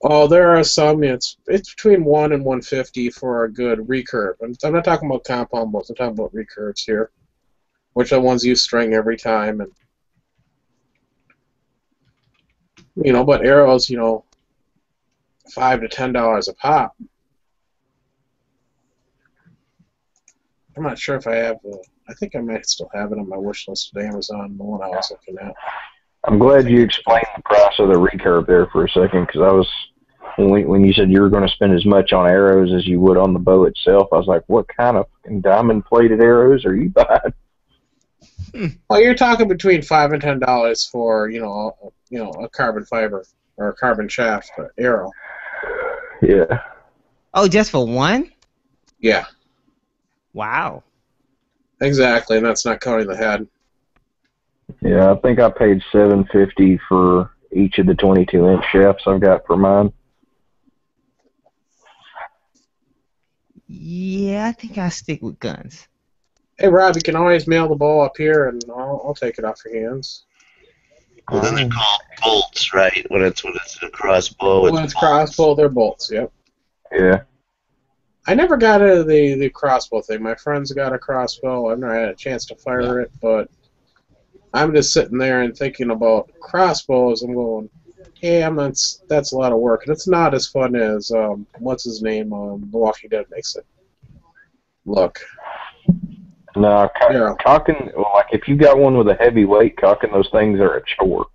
Oh, there are some. It's between $1 and $150 for a good recurve. I'm not talking about compound bows. I'm talking about recurves here, which are ones you string every time, and but arrows, $5 to $10 a pop. I'm not sure if I have. I think I might still have it on my wish list at Amazon. The one I was looking at. I'm glad you explained the price of the recurve there for a second, because when you said you were going to spend as much on arrows as you would on the bow itself, I was like, what kind of diamond-plated arrows are you buying? Well, you're talking between $5 and $10 for a carbon fiber or a carbon shaft arrow. Yeah. Oh, just for one? Yeah. Wow. Exactly, and that's not counting the head. Yeah, I think I paid $750 for each of the 22-inch shafts I've got for mine. Yeah, I think I stick with guns. Hey, Rob, you can always mail the bow up here, and I'll take it off your hands. Well, then they're called bolts, right? When it's a crossbow. When it's crossbow, they're bolts. Yep. Yeah. I never got into the crossbow thing. My friends got a crossbow. I've never had a chance to fire it, but I'm just sitting there and thinking about crossbows. I'm going, damn, that's a lot of work, and it's not as fun as what's his name, The Walking Dead makes it look. No, cocking, like if you got one with a heavy weight, cocking those things are a chore.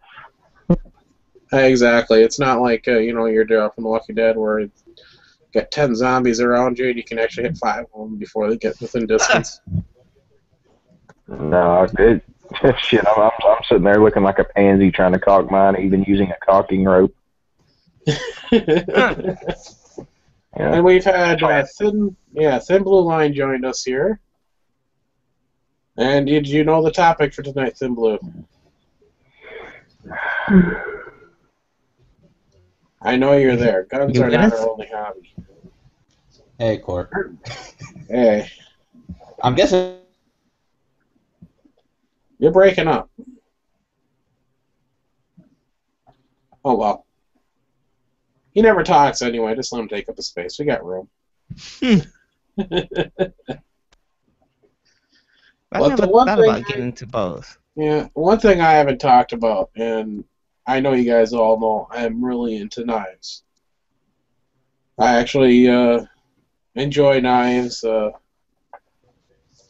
Exactly. It's not like you're there from The Walking Dead where you got 10 zombies around you and you can actually hit 5 of them before they get within distance. No, shit, I'm sitting there looking like a pansy trying to cock mine, even using a cocking rope. Yeah. And we've had Thin Blue Line joined us here. And did you know the topic for tonight, Thin Blue? I know you're there. Guns are not our only hobby. Hey, Court. Hey. I'm guessing. You're breaking up. Oh, well. He never talks anyway. Just let him take up the space. We got room. I never thought about getting into both. Yeah, one thing I haven't talked about, and I know you guys all know, I am really into knives. I actually enjoy knives a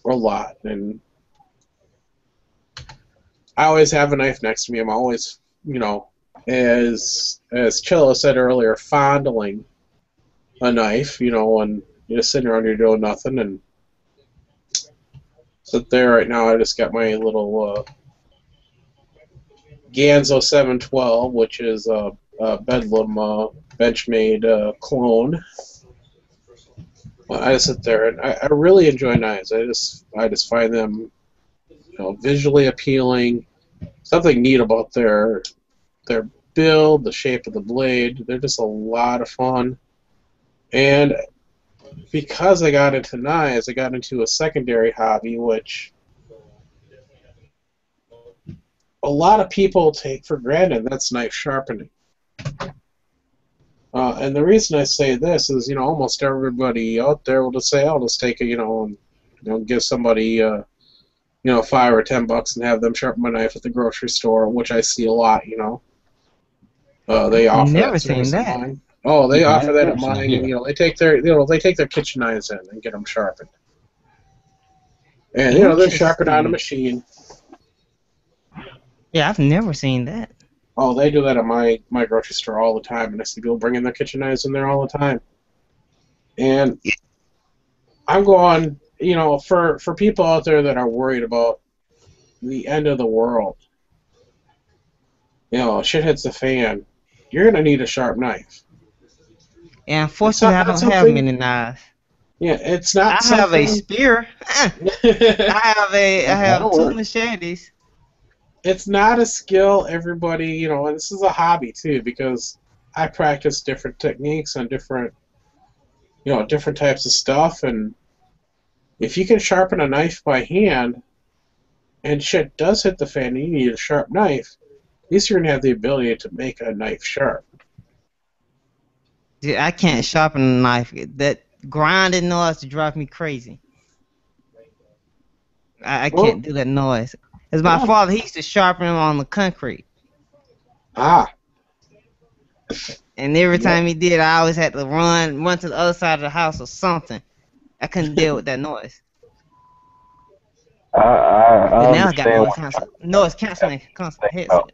lot, and I always have a knife next to me. I'm always, as Chilla said earlier, fondling a knife, when you're just sitting around here doing nothing, and sit there right now. I just got my little Ganzo 712, which is a Bedlam Benchmade clone. I just sit there and I really enjoy knives. I just find them, visually appealing. Something neat about their build, the shape of the blade. They're just a lot of fun. And because I got into knives, I got into a secondary hobby, which a lot of people take for granted. That's knife sharpening. And the reason I say this is, almost everybody out there will just say, "I'll just take it, and give somebody, $5 or $10 and have them sharpen my knife at the grocery store," which I see a lot. They offer Never that seen service that. at mine. Oh, they offer that at I've mine. seen it. And, they take their kitchen knives in and get them sharpened. And they're sharpened on a machine. Yeah, I've never seen that. Oh, they do that at my grocery store all the time, and I see people bringing their kitchen knives in there all the time. And I'm going, for people out there that are worried about the end of the world, shit hits the fan, you're going to need a sharp knife. Yeah, unfortunately, I don't have many knives. Yeah, it's not I have a spear. I have 2 machetes. It's not a skill everybody, and this is a hobby too, because I practice different techniques on different types of stuff, and if you can sharpen a knife by hand, and shit does hit the fan and you need a sharp knife, at least you're going to have the ability to make a knife sharp. Dude, I can't sharpen a knife. That grinding noise drives me crazy. I can't do that noise. As my father, he used to sharpen them on the concrete. Ah. And every time he did, I always had to run to the other side of the house or something. I couldn't deal with that noise. I now I got noise canceling constant headset.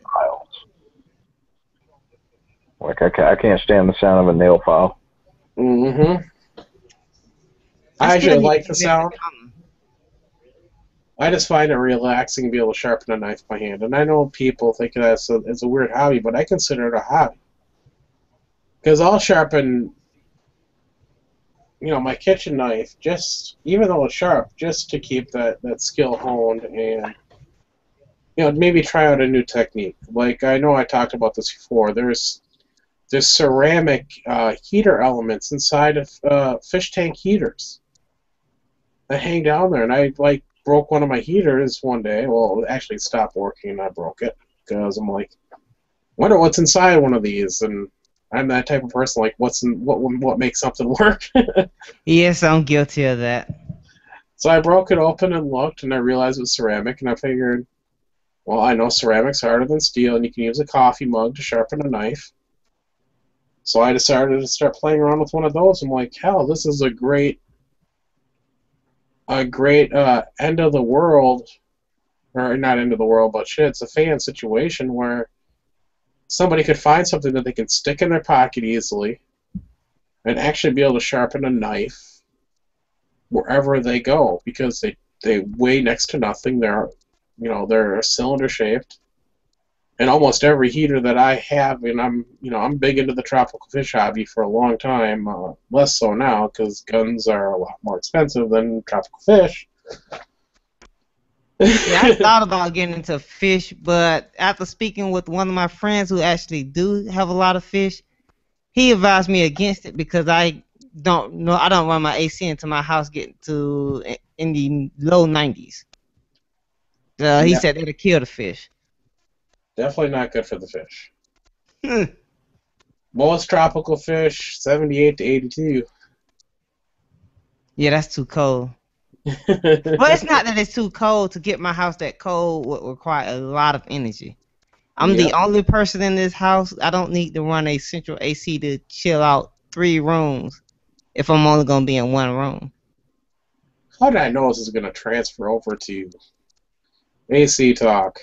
Like I can't stand the sound of a nail file. Mm-hmm. I actually like the sound. I just find it relaxing to be able to sharpen a knife by hand. And I know people think that's it's a weird hobby, but I consider it a hobby. Because I'll sharpen, my kitchen knife, just even though it's sharp, just to keep that skill honed and, maybe try out a new technique. Like, I know I talked about this before. There's ceramic heater elements inside of fish tank heaters that hang down there. And I, broke one of my heaters one day. Well, it actually stopped working and I broke it because I'm like, wonder what's inside one of these. And I'm that type of person. Like, what makes something work? Yes, I'm guilty of that. So I broke it open and looked, and I realized it was ceramic, and I figured, well, I know ceramic's harder than steel, and you can use a coffee mug to sharpen a knife. So I decided to start playing around with one of those. I'm like, hell, this is a great end of the world, or not end of the world, but shit, it's a fan situation where somebody could find something that they can stick in their pocket easily and actually be able to sharpen a knife wherever they go, because they weigh next to nothing. They're cylinder shaped. And almost every heater that I have, and I'm big into the tropical fish hobby for a long time, less so now because guns are a lot more expensive than tropical fish. Yeah, I thought about getting into fish, but after speaking with one of my friends who actually do have a lot of fish, he advised me against it because I don't run my AC into my house getting to in the low 90s. He said it'll kill the fish. Definitely not good for the fish. Most tropical fish, 78 to 82. Yeah, that's too cold. Well, it's not that it's too cold. To get my house that cold would require a lot of energy. I'm the only person in this house. I don't need to run a central AC to chill out 3 rooms if I'm only going to be in 1 room. How did I know this is going to transfer over to AC talk?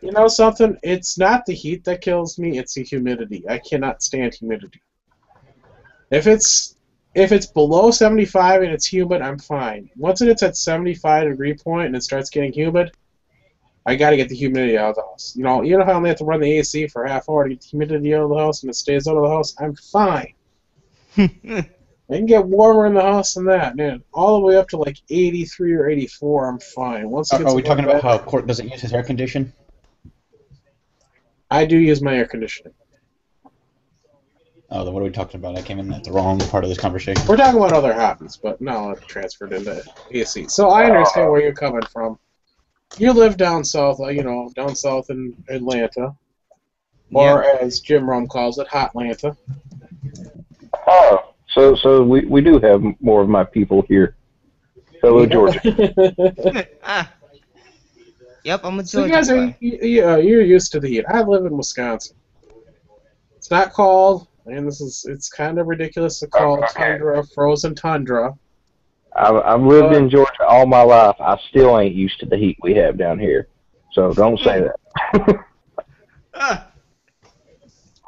You know something? It's not the heat that kills me, it's the humidity. I cannot stand humidity. If it's below 75 and it's humid, I'm fine. Once it gets at 75-degree point and it starts getting humid, I gotta get the humidity out of the house. You know how I only have to run the AC for a half hour to get the humidity out of the house and it stays out of the house? I'm fine. I can get warmer in the house than that, man. All the way up to like 83 or 84, I'm fine. Once it gets Are we talking about how Court doesn't use his air condition? I do use my air conditioning. Oh, then what are we talking about? I came in at the wrong part of this conversation. We're talking about other hobbies, but now I've transferred into AC. So I understand where you're coming from. You live down south, down south in Atlanta, or as Jim Rome calls it, Hotlanta. Oh. So we do have more of my people here. Fellow Georgia. Yep, I'm a Georgia. So you guys are you're used to the heat. I live in Wisconsin. It's not called, and it's kind of ridiculous to call tundra frozen tundra. I've lived in Georgia all my life. I still ain't used to the heat we have down here. So don't say that.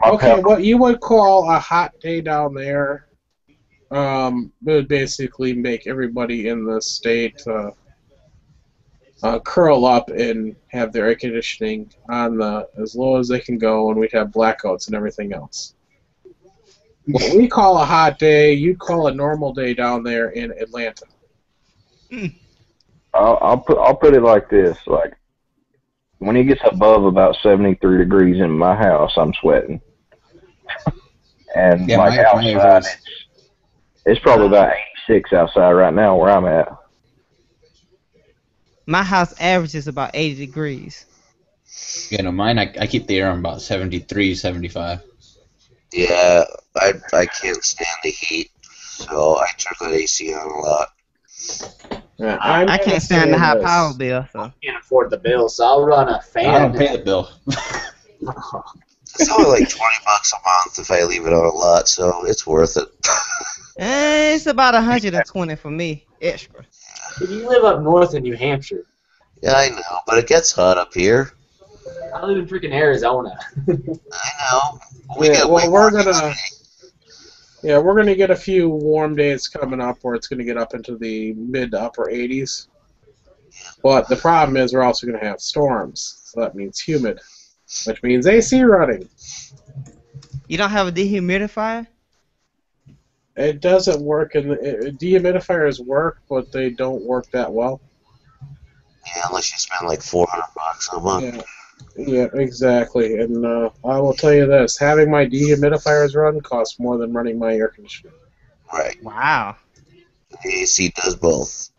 Okay, what you would call a hot day down there, it would basically make everybody in the state curl up and have their air conditioning on as low as they can go, and we'd have blackouts and everything else. What we call a hot day, you'd call a normal day down there in Atlanta. I'll put it like this: like when it gets above about 73 degrees in my house, I'm sweating. And like outside, it's probably about 86 outside right now where I'm at. My house averages about 80 degrees. Yeah, no, mine, I keep the air on about 73, 75. Yeah, I can't stand the heat, so I turn that AC on a lot. Yeah, I can't stand the high power bill, so. I can't afford the bill, so I'll run a fan. I don't pay the bill. It's only like $20 a month if I leave it on a lot, so it's worth it. It's about 120 for me, extra. You live up north in New Hampshire. Yeah, I know, but it gets hot up here. I live in freaking Arizona. I know. We're gonna get a few warm days coming up where it's gonna get up into the mid to upper 80s. But the problem is we're also gonna have storms, so that means humid, which means AC running. You don't have a dehumidifier? It doesn't work, and dehumidifiers work, but they don't work that well. Yeah, unless you spend like $400 a month. Yeah, exactly. And I will tell you this: having my dehumidifiers run costs more than running my air conditioner. Right. Wow. The AC does both.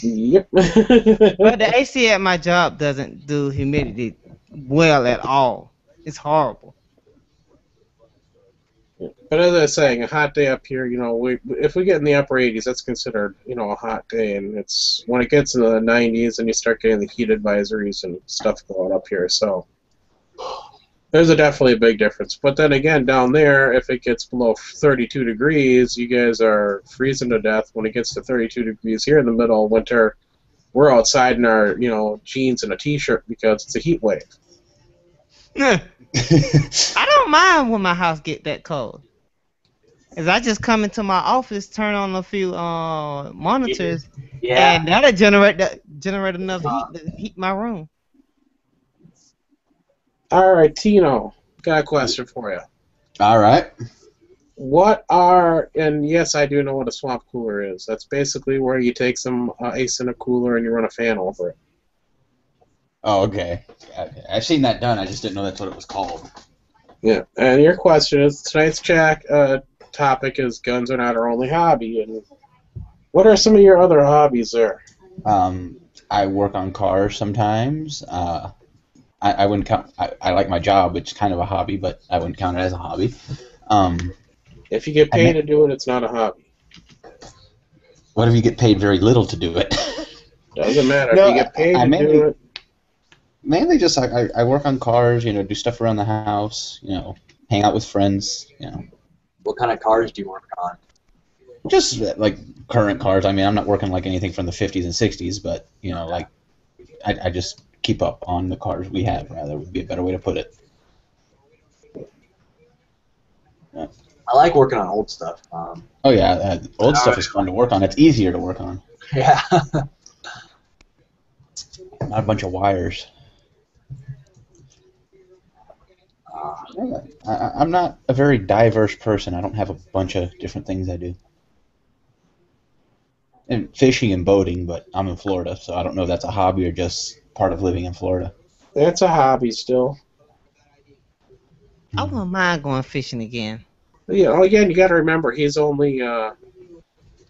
Yep. But the AC at my job doesn't do humidity well at all. It's horrible. But as I was saying, a hot day up here, if we get in the upper 80s, that's considered, a hot day. And it's when it gets into the 90s, and you start getting the heat advisories and stuff going up here. So there's definitely a big difference. But then again, down there, if it gets below 32 degrees, you guys are freezing to death. When it gets to 32 degrees here in the middle of winter, we're outside in our, jeans and a t-shirt because it's a heat wave. I don't mind when my house get that cold. Cause I just come into my office, turn on a few monitors, Yeah. and that'll generate enough heat to heat my room. All right, Tino, got a question for you. All right. And yes, I do know what a swamp cooler is. That's basically where you take some ice in a cooler and you run a fan over it. Oh, okay. I've seen that done. I just didn't know that's what it was called. Yeah, and your question is, tonight's topic is guns are not our only hobby, and what are some of your other hobbies there? I work on cars sometimes. I wouldn't count. I like my job, which is kind of a hobby, but I wouldn't count it as a hobby. If you get paid to do it, it's not a hobby. What if you get paid very little to do it? Doesn't matter. No, if you get paid to do it. Mainly just I work on cars, do stuff around the house, hang out with friends, What kind of cars do you work on? Just like current cars. I mean, I'm not working like anything from the 50s and 60s, but like I just keep up on the cars we have. Rather, would be a better way to put it. Yeah. I like working on old stuff. Oh yeah, old stuff is fun to work on. It's easier to work on. Yeah. Not a bunch of wires. I'm not a very diverse person. I don't have a bunch of different things I do. And fishing and boating, but I'm in Florida, so I don't know if that's a hobby or just part of living in Florida. That's a hobby still. I wouldn't mind going fishing again. Yeah. Again, you got to remember he's only. You're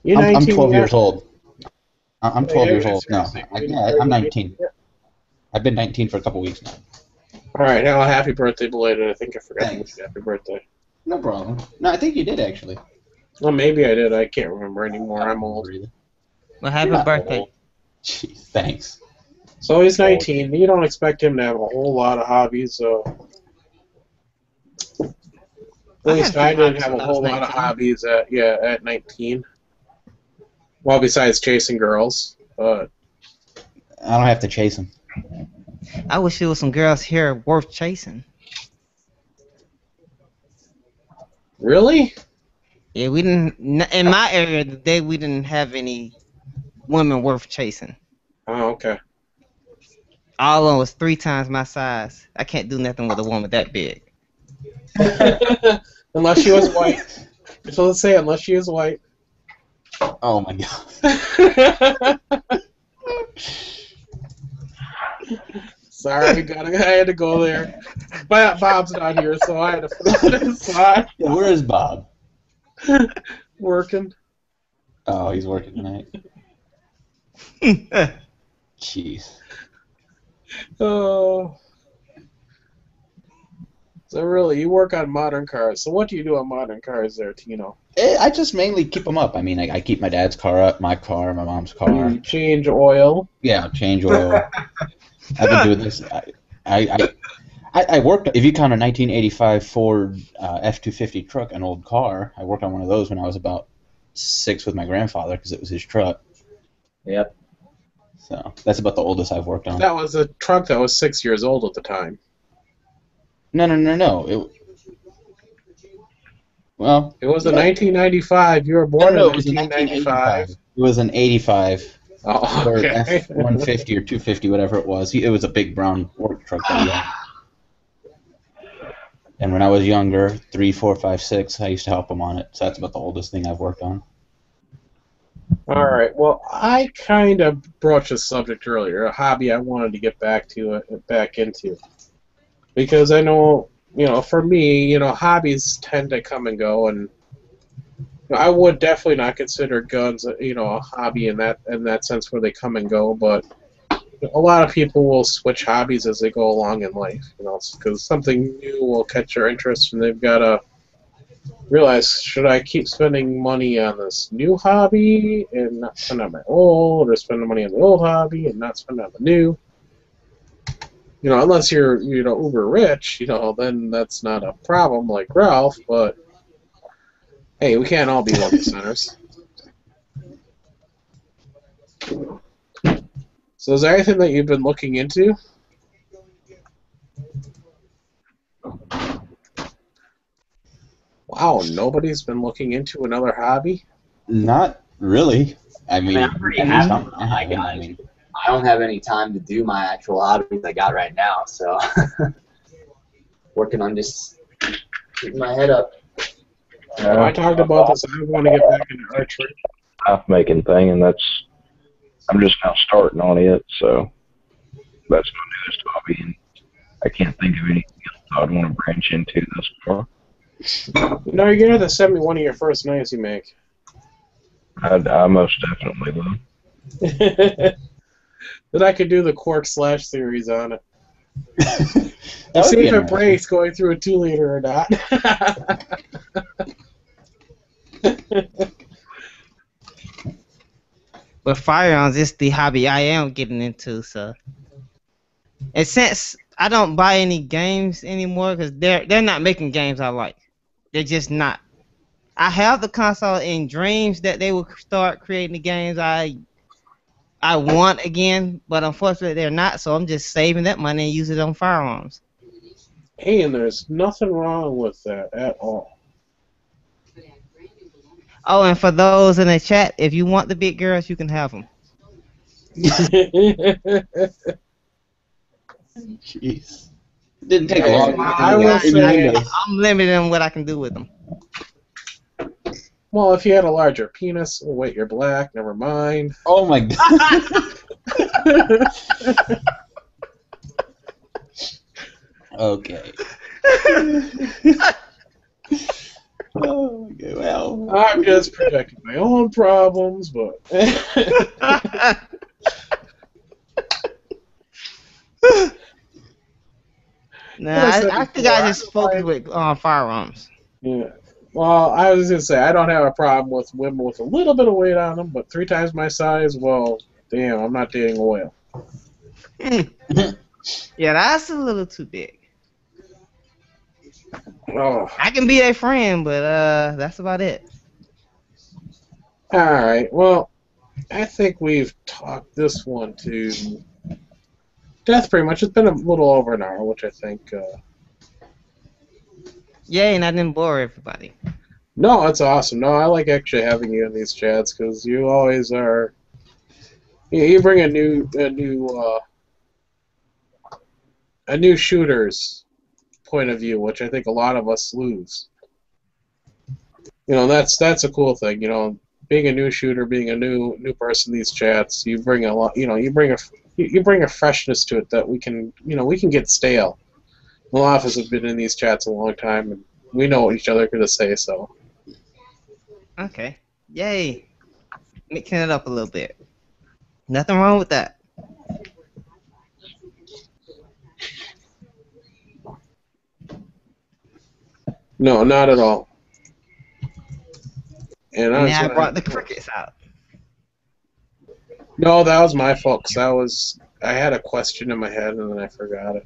I'm 19 12 yet? years old. I'm 12 years old. No, Yeah, I'm 19. I've been 19 for a couple weeks now. All right. Now, happy birthday belated. I think I forgot to Thanks. wish you happy birthday. No problem. No, I think you did actually. Well, maybe I did. I can't remember anymore. I'm old. Well, happy You're not birthday. old. Jeez, thanks. So he's 19. You don't expect him to have a whole lot of hobbies. At least I didn't have a whole lot of hobbies at 19. Well, besides chasing girls, but I don't have to chase him. I wish there was some girls here worth chasing. really, Yeah, we didn't in my area today. We didn't have any women worth chasing. oh okay. All of them was 3 times my size. I can't do nothing with a woman that big. Unless she was white. So let's say unless she is white. Oh my god. Sorry, I had to go there. But Bob's not here, so I had to put it on his side. Yeah, where is Bob? Working. Oh, he's working tonight. Jeez. Oh. So really, you work on modern cars. So what do you do on modern cars there, Tino? I just mainly keep them up. I mean, I keep my dad's car up, my car, my mom's car. You change oil. Yeah, change oil. I've been doing this. I worked. If you count a 1985 Ford F-250 truck, an old car, I worked on one of those when I was about 6 with my grandfather because it was his truck. Yep. So that's about the oldest I've worked on. That was a truck that was 6 years old at the time. No. Well, It was a 1995. You were born no, in it was a 1995. It was an 85 Oh, Ford okay. F-150 or 250, whatever it was. It was a big brown work truck that he had. And when I was younger, 3, 4, 5, 6, I used to help him on it. So that's about the oldest thing I've worked on. All right. Well, I kind of broached this subject earlier, a hobby I wanted to get back into, because I know, for me, hobbies tend to come and go, and I would definitely not consider guns, a hobby in that sense where they come and go. But a lot of people will switch hobbies as they go along in life, because something new will catch their interest, and they've got to realize, should I keep spending money on this new hobby and not spend on my old, or spend the money on the old hobby and not spend on the new? Unless you're, uber rich, then that's not a problem like Ralph, but hey, we can't all be one percenters. So is there anything that you've been looking into? Wow, nobody's been looking into another hobby? Not really. I mean, I'm pretty happy with I my haven't, guys. I don't have any time to do my actual hobbies I got right now, so working on just keeping my head up. I talked about this. I want to get back into archery. Knife making thing, and I'm just now starting on it, so that's my newest hobby, and I can't think of anything else I'd want to branch into thus far. You're gonna have to send me one of your first knives you make. I most definitely will. Then I could do the Quark Slash series on it. That See would be if it interesting. breaks going through a 2-liter or not. But firearms is the hobby I am getting into, so. And since I don't buy any games anymore, because they're not making games I like. They're just not. I have the console in dreams that they will start creating the games I want again, but unfortunately they're not, so I'm just saving that money and use it on firearms. Hey, and there's nothing wrong with that at all. Oh, and for those in the chat, if you want the big girls, you can have them. Jeez. Didn't take Hey, long. I will say, I'm limited on what I can do with them. well, if you had a larger penis, oh wait, you're black, never mind. Oh my god. Okay. Oh, okay, well. I'm just projecting my own problems, but Nah, I think I just focus with firearms. yeah. Well, I was gonna say I don't have a problem with women with a little bit of weight on them, but 3 times my size, well, damn, I'm not dating oil. Yeah, that's a little too big. Oh, I can be a friend, but that's about it. all right. Well, I think we've talked this one to death pretty much. It's been a little over an hour, which I think. Yay, and I didn't bore everybody. No, that's awesome. No, I like actually having you in these chats because you always are. You bring a new shooter's point of view, which I think a lot of us lose. That's a cool thing. Being a new shooter, being a new person in these chats, you bring a lot. You bring a freshness to it that we can get stale. A lot of us have been in these chats a long time, and we know what each other are going to say. So. Okay. Yay. Mixing it up a little bit. Nothing wrong with that. No, not at all. And I brought the crickets out. No, that was my fault. 'Cause I had a question in my head and then I forgot it.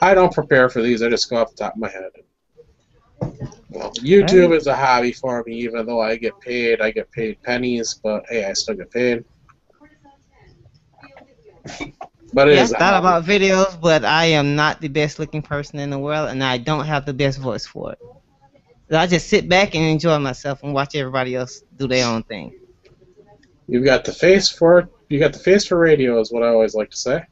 I don't prepare for these. I just go off the top of my head. Well, YouTube is a hobby for me, even though I get paid. I get paid pennies, but hey, I still get paid. But it is a thought hobby. about videos, but I am not the best looking person in the world, and I don't have the best voice for it. So I just sit back and enjoy myself and watch everybody else do their own thing. You've got the face for it. You got the face for radio, is what I always like to say.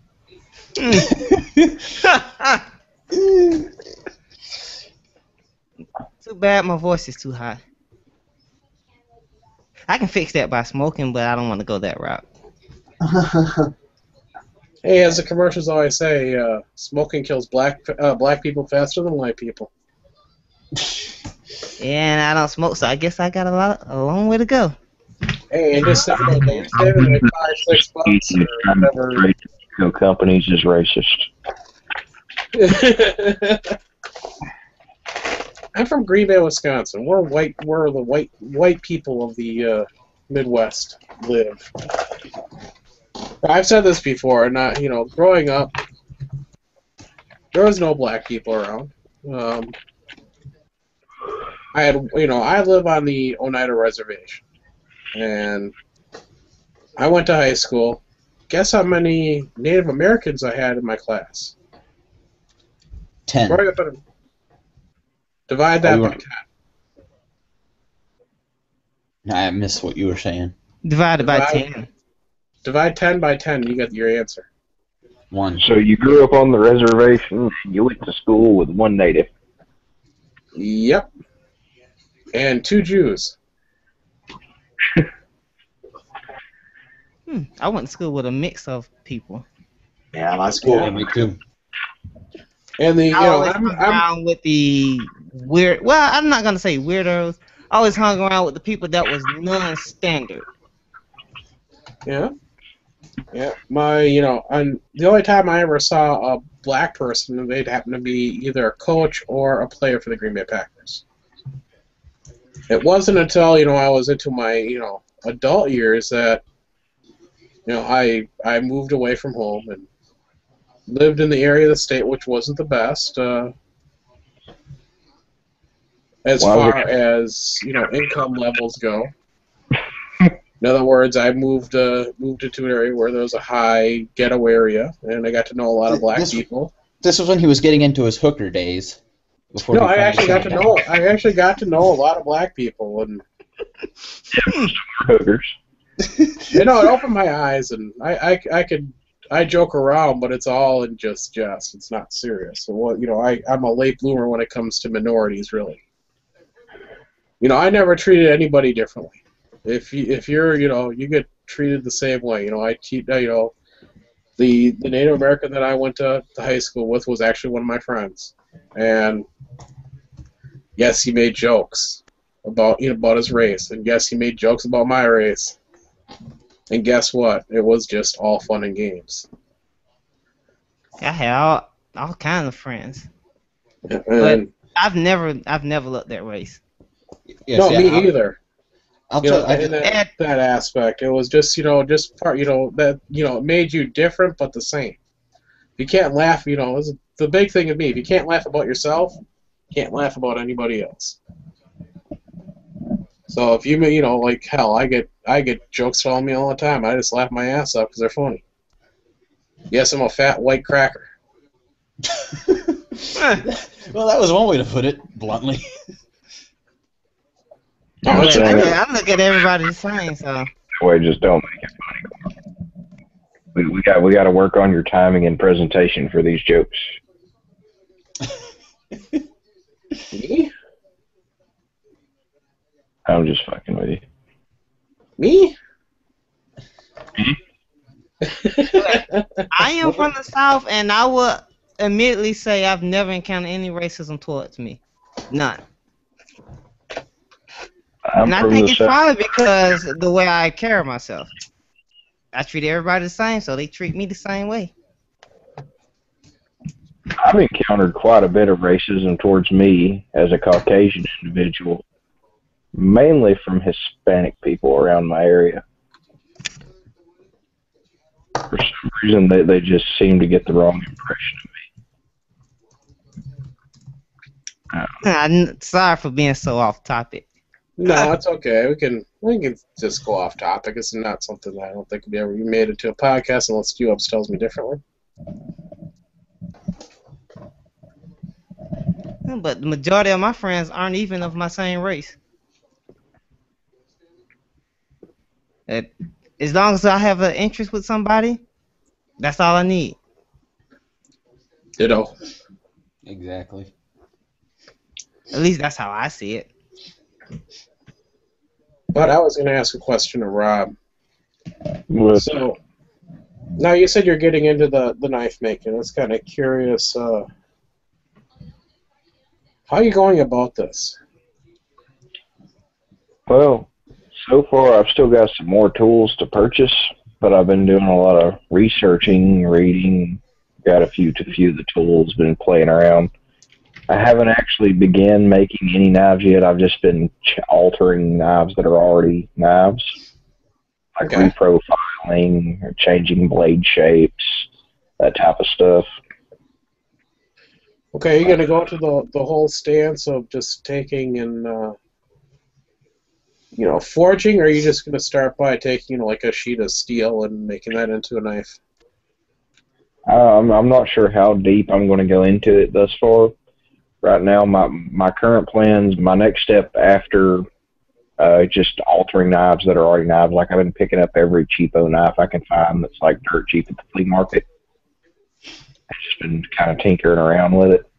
Too bad my voice is too high. I can fix that by smoking, but I don't want to go that route. Hey, as the commercials always say, smoking kills black people faster than white people. And I don't smoke, so I guess I got a long way to go. Hey, and just think about it. Saving like $5-6 or whatever. No companies is racist. I'm from Green Bay, Wisconsin. We're white. Where the white people of the Midwest live. I've said this before. Not growing up, there was no black people around. I live on the Oneida Reservation, and I went to high school. Guess how many Native Americans I had in my class? 10. Right up in, divide that by 10. I missed what you were saying. Divided by 10. Divide 10 by 10, you get your answer. 1. So you grew up on the reservation, you went to school with one native. Yep. And 2 Jews. I went to school with a mix of people. Yeah, my school. Yeah, me too. And the I always hung around with the weird. Well, I'm not gonna say weirdos. I always hung around with the people that was non-standard. Yeah. And the only time I ever saw a black person, they'd happen to be either a coach or a player for the Green Bay Packers. It wasn't until I was into my adult years that I moved away from home and lived in the area of the state which wasn't the best as far as income levels go. In other words, I moved into an area where there was a high ghetto area, and I got to know a lot of black people. This was when he was getting into his hooker days. No, I actually got to know. I actually got to know a lot of black people, and Hookers. it opened my eyes, and I joke around, but it's all in just jest. It's not serious. So I'm a late bloomer when it comes to minorities, really. I never treated anybody differently. If you're you get treated the same way. The Native American that I went to high school with was actually one of my friends, and yes, he made jokes about his race, and yes, he made jokes about my race, and guess what? It was just all fun and games. I had all kinds of friends, And, but I've never looked at race. Yeah, no, see, me either. I'll tell In that aspect, it was just just part that it made you different but the same. You can't laugh. It's the big thing of me. If you can't laugh about yourself, you can't laugh about anybody else. So if you like hell, I get jokes told on me all the time. I just laugh my ass off because they're funny. Yes, I'm a fat white cracker. Well, that was one way to put it, bluntly. I look at everybody the same, so. Way just don't make it funny. We got to work on your timing and presentation for these jokes. Me? I'm just fucking with you. Me? I am from the South, and I would immediately say I've never encountered any racism towards me. None. And I think it's probably because of the way I carry myself. I treat everybody the same, so they treat me the same way. I've encountered quite a bit of racism towards me as a Caucasian individual, mainly from Hispanic people around my area. For some reason, they just seem to get the wrong impression of me. I'm sorry for being so off topic. No, it's okay. We can just go off topic. It's not something that I don't think could ever be made into a podcast unless Stu-Ups tells me differently. But the majority of my friends aren't even of my same race. As long as I have an interest with somebody, that's all I need. Ditto. Exactly. At least that's how I see it. But I was going to ask a question to Rob. What? So, now you said you're getting into the knife making. I was kind of curious. How are you going about this? Well, so far I've still got some more tools to purchase, but I've been doing a lot of researching, reading, got a few of the tools, been playing around. I haven't actually began making any knives yet. I've just been altering knives that are already knives, like Okay. reprofiling or changing blade shapes, that type of stuff. Okay, you're gonna go to the whole stance of just taking and forging, or are you just gonna start by taking like a sheet of steel and making that into a knife? I'm not sure how deep I'm going to go into it thus far. Right now, my current plans, my next step after just altering knives that are already knives, like I've been picking up every cheapo knife I can find that's like dirt cheap at the flea market. I've just been kind of tinkering around with it.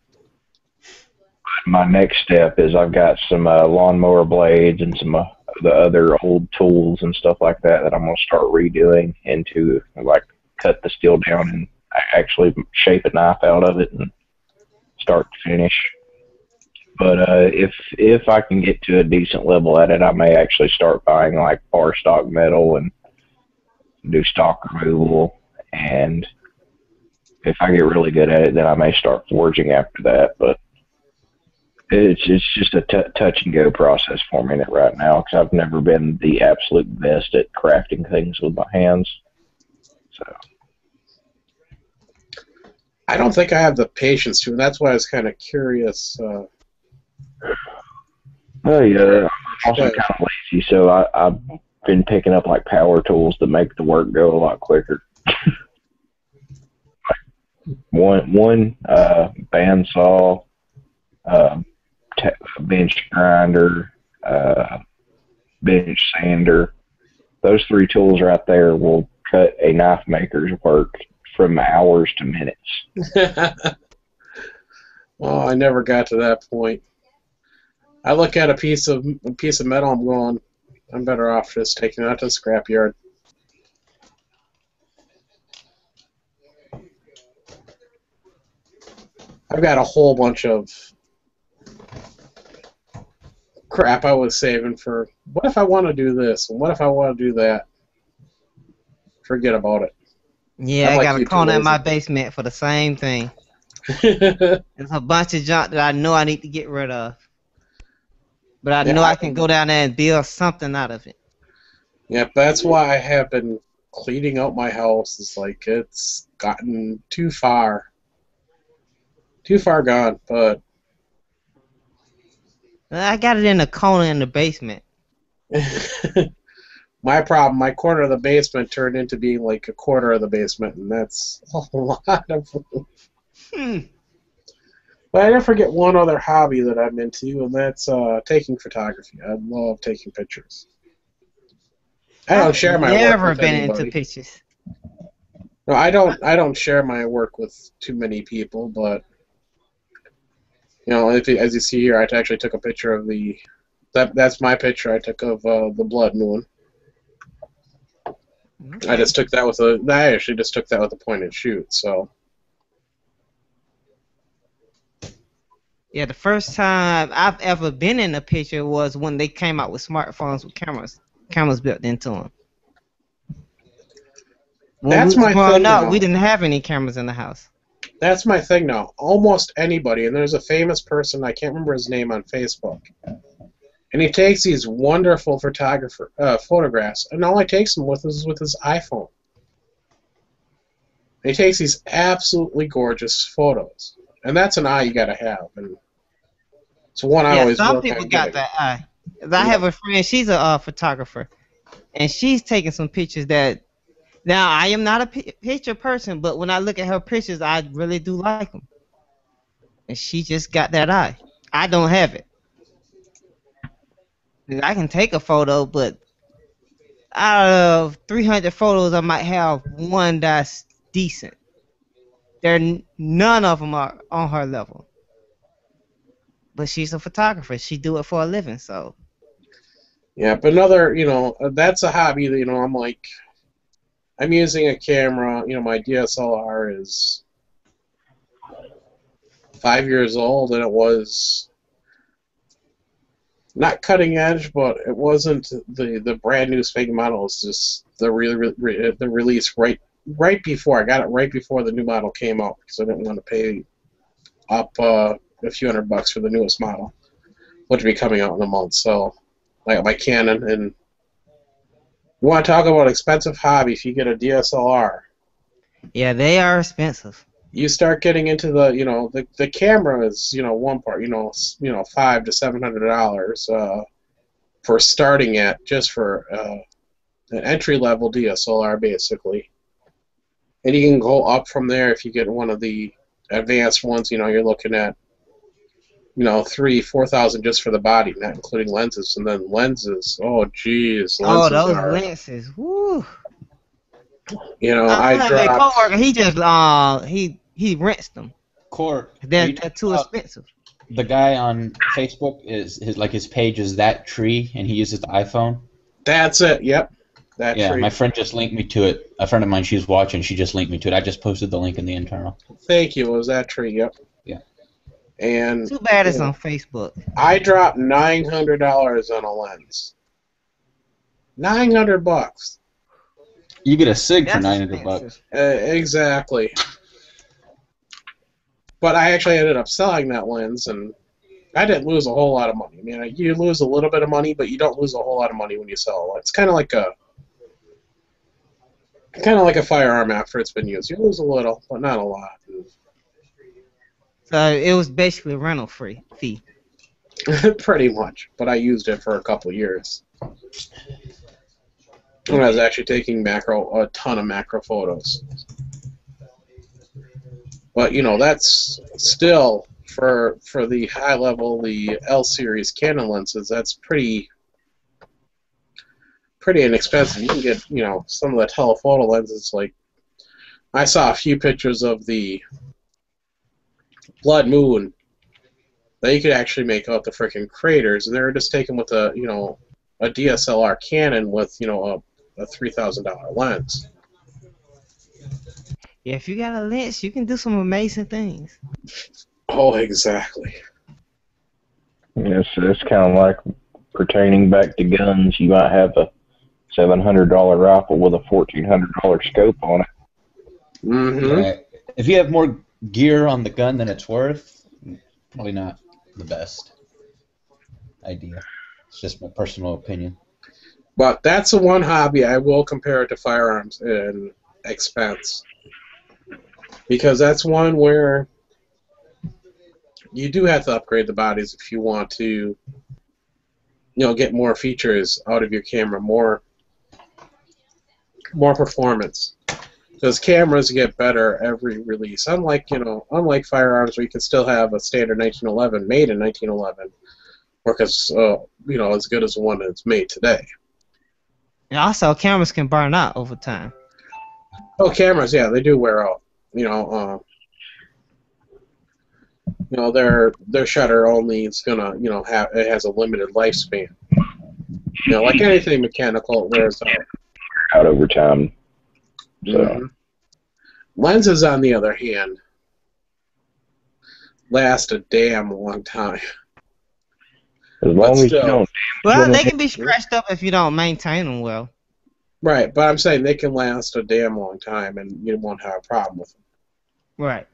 My next step is I've got some lawnmower blades and some the other old tools and stuff like that I'm going to start redoing into, like, cut the steel down and actually shape a knife out of it and start to finish. But if I can get to a decent level at it, I may actually start buying like bar stock metal and do stock removal. And if I get really good at it, then I may start forging after that. But it's just a touch and go process for me right now because I've never been the absolute best at crafting things with my hands. So I don't think I have the patience to, and that's why I was kind of curious. Oh yeah, I'm also kind of lazy, so I've been picking up like power tools to make the work go a lot quicker. one bandsaw, bench grinder, bench sander. Those three tools right there will cut a knife maker's work from hours to minutes. Well, I never got to that point. I look at a piece of metal, I'm going, I'm better off just taking that to the scrapyard. I've got a whole bunch of crap I was saving for, what if I want to do this, and what if I want to do that? Forget about it. Yeah, I'm I like got you, a corner too in my lazy. basement for the same thing. There's a bunch of junk that I know I need to get rid of. But I know I can go down there and build something out of it. Yeah, that's why I have been cleaning out my house. It's like it's gotten too far gone. But I got it in a corner in the basement. my problem, my corner of the basement turned into being like a quarter of the basement, and that's a lot of. But I didn't forget one other hobby that I'm into, and that's taking photography. I love taking pictures. I don't share my work Never with been anybody. into pictures. No, I don't share my work with too many people, but as you see here, I actually took a picture of that's my picture I took of the blood moon. Okay. I actually just took that with a point and shoot. So Yeah, the first time I've ever been in a picture was when they came out with smartphones with cameras built into them. When that's we was my growing thing up, now. we didn't have any cameras in the house. That's my thing now. Almost anybody, and there's a famous person, I can't remember his name on Facebook, and he takes these wonderful photographs, and all he takes them with is with his iPhone. And he takes these absolutely gorgeous photos, and that's an eye you got to have, and it's one I always some work people on got getting. that eye. 'Cause I have a friend, she's a photographer, and she's taking some pictures that. Now, I am not a picture person, but when I look at her pictures, I really do like them. And she just got that eye. I don't have it. I can take a photo, but out of 300 photos, I might have one that's decent. None of them are on her level. But she's a photographer. She do it for a living, so. Yeah, but another, that's a hobby that, I'm like, I'm using a camera, my DSLR is 5 years old, and it was not cutting edge, but it wasn't the brand new Spig model. It's just the the release right before. I got it right before the new model came out because I didn't want to pay up a few $100 for the newest model, which will be coming out in a month. So I got my Canon, and you want to talk about expensive hobby? If you get a DSLR, Yeah, they are expensive. you start getting into the camera is one part, $500 to $700 for starting at, just for an entry level DSLR basically, and you can go up from there if you get one of the advanced ones. You're looking at 3,000-4,000 just for the body, not including lenses, and then lenses. Oh geez, lenses Those are. lenses. Woo. I My dropped. coworker, he just he rinsed them. Core, They're too expensive. the guy on Facebook his page is that tree, and he uses the iPhone. That's it. Yep. That Yeah, tree. my friend just linked me to it. A friend of mine, she's watching. She just linked me to it. I just posted the link in the internal. Thank you. It was that tree. Yep. Yeah. And Too bad it's on Facebook. I dropped $900 on a lens. $900. You get a Sig for That's $900. Exactly. But I actually ended up selling that lens, and I didn't lose a whole lot of money. I mean, you lose a little bit of money, but you don't lose a whole lot of money when you sell a lens. It's kind of like a firearm after it's been used. You lose a little, but not a lot. So it was basically a rental fee. Pretty much. But I used it for a couple years. When I was actually taking a ton of macro photos. But that's still for the high level, the L series Canon lenses. That's pretty inexpensive. You can get some of the telephoto lenses. Like I saw a few pictures of the Blood Moon that you could actually make out the freaking craters, and they were just taken with a DSLR Canon with a $3,000 lens. Yeah, if you got a lens, you can do some amazing things. Oh, exactly. It's kind of like pertaining back to guns. You might have a $700 rifle with a $1,400 scope on it. Mm-hmm. Yeah. If you have more gear on the gun than it's worth, probably not the best idea. It's just my personal opinion. But that's the one hobby I will compare it to firearms in expense. Because that's one where you do have to upgrade the bodies if you want to, get more features out of your camera, more performance. Because cameras get better every release. Unlike firearms, where you can still have a standard 1911 made in 1911, work as as good as the one that's made today. And also, cameras can burn out over time. Oh, cameras, yeah, they do wear out. Their shutter only is gonna it has a limited lifespan. Like anything mechanical, it wears Out over time. So. Mm-hmm. Lenses, on the other hand, last a damn long time. As long as you don't. Well, they can be scratched up if you don't maintain them well. Right, but I'm saying they can last a damn long time, and you won't have a problem with them. Right.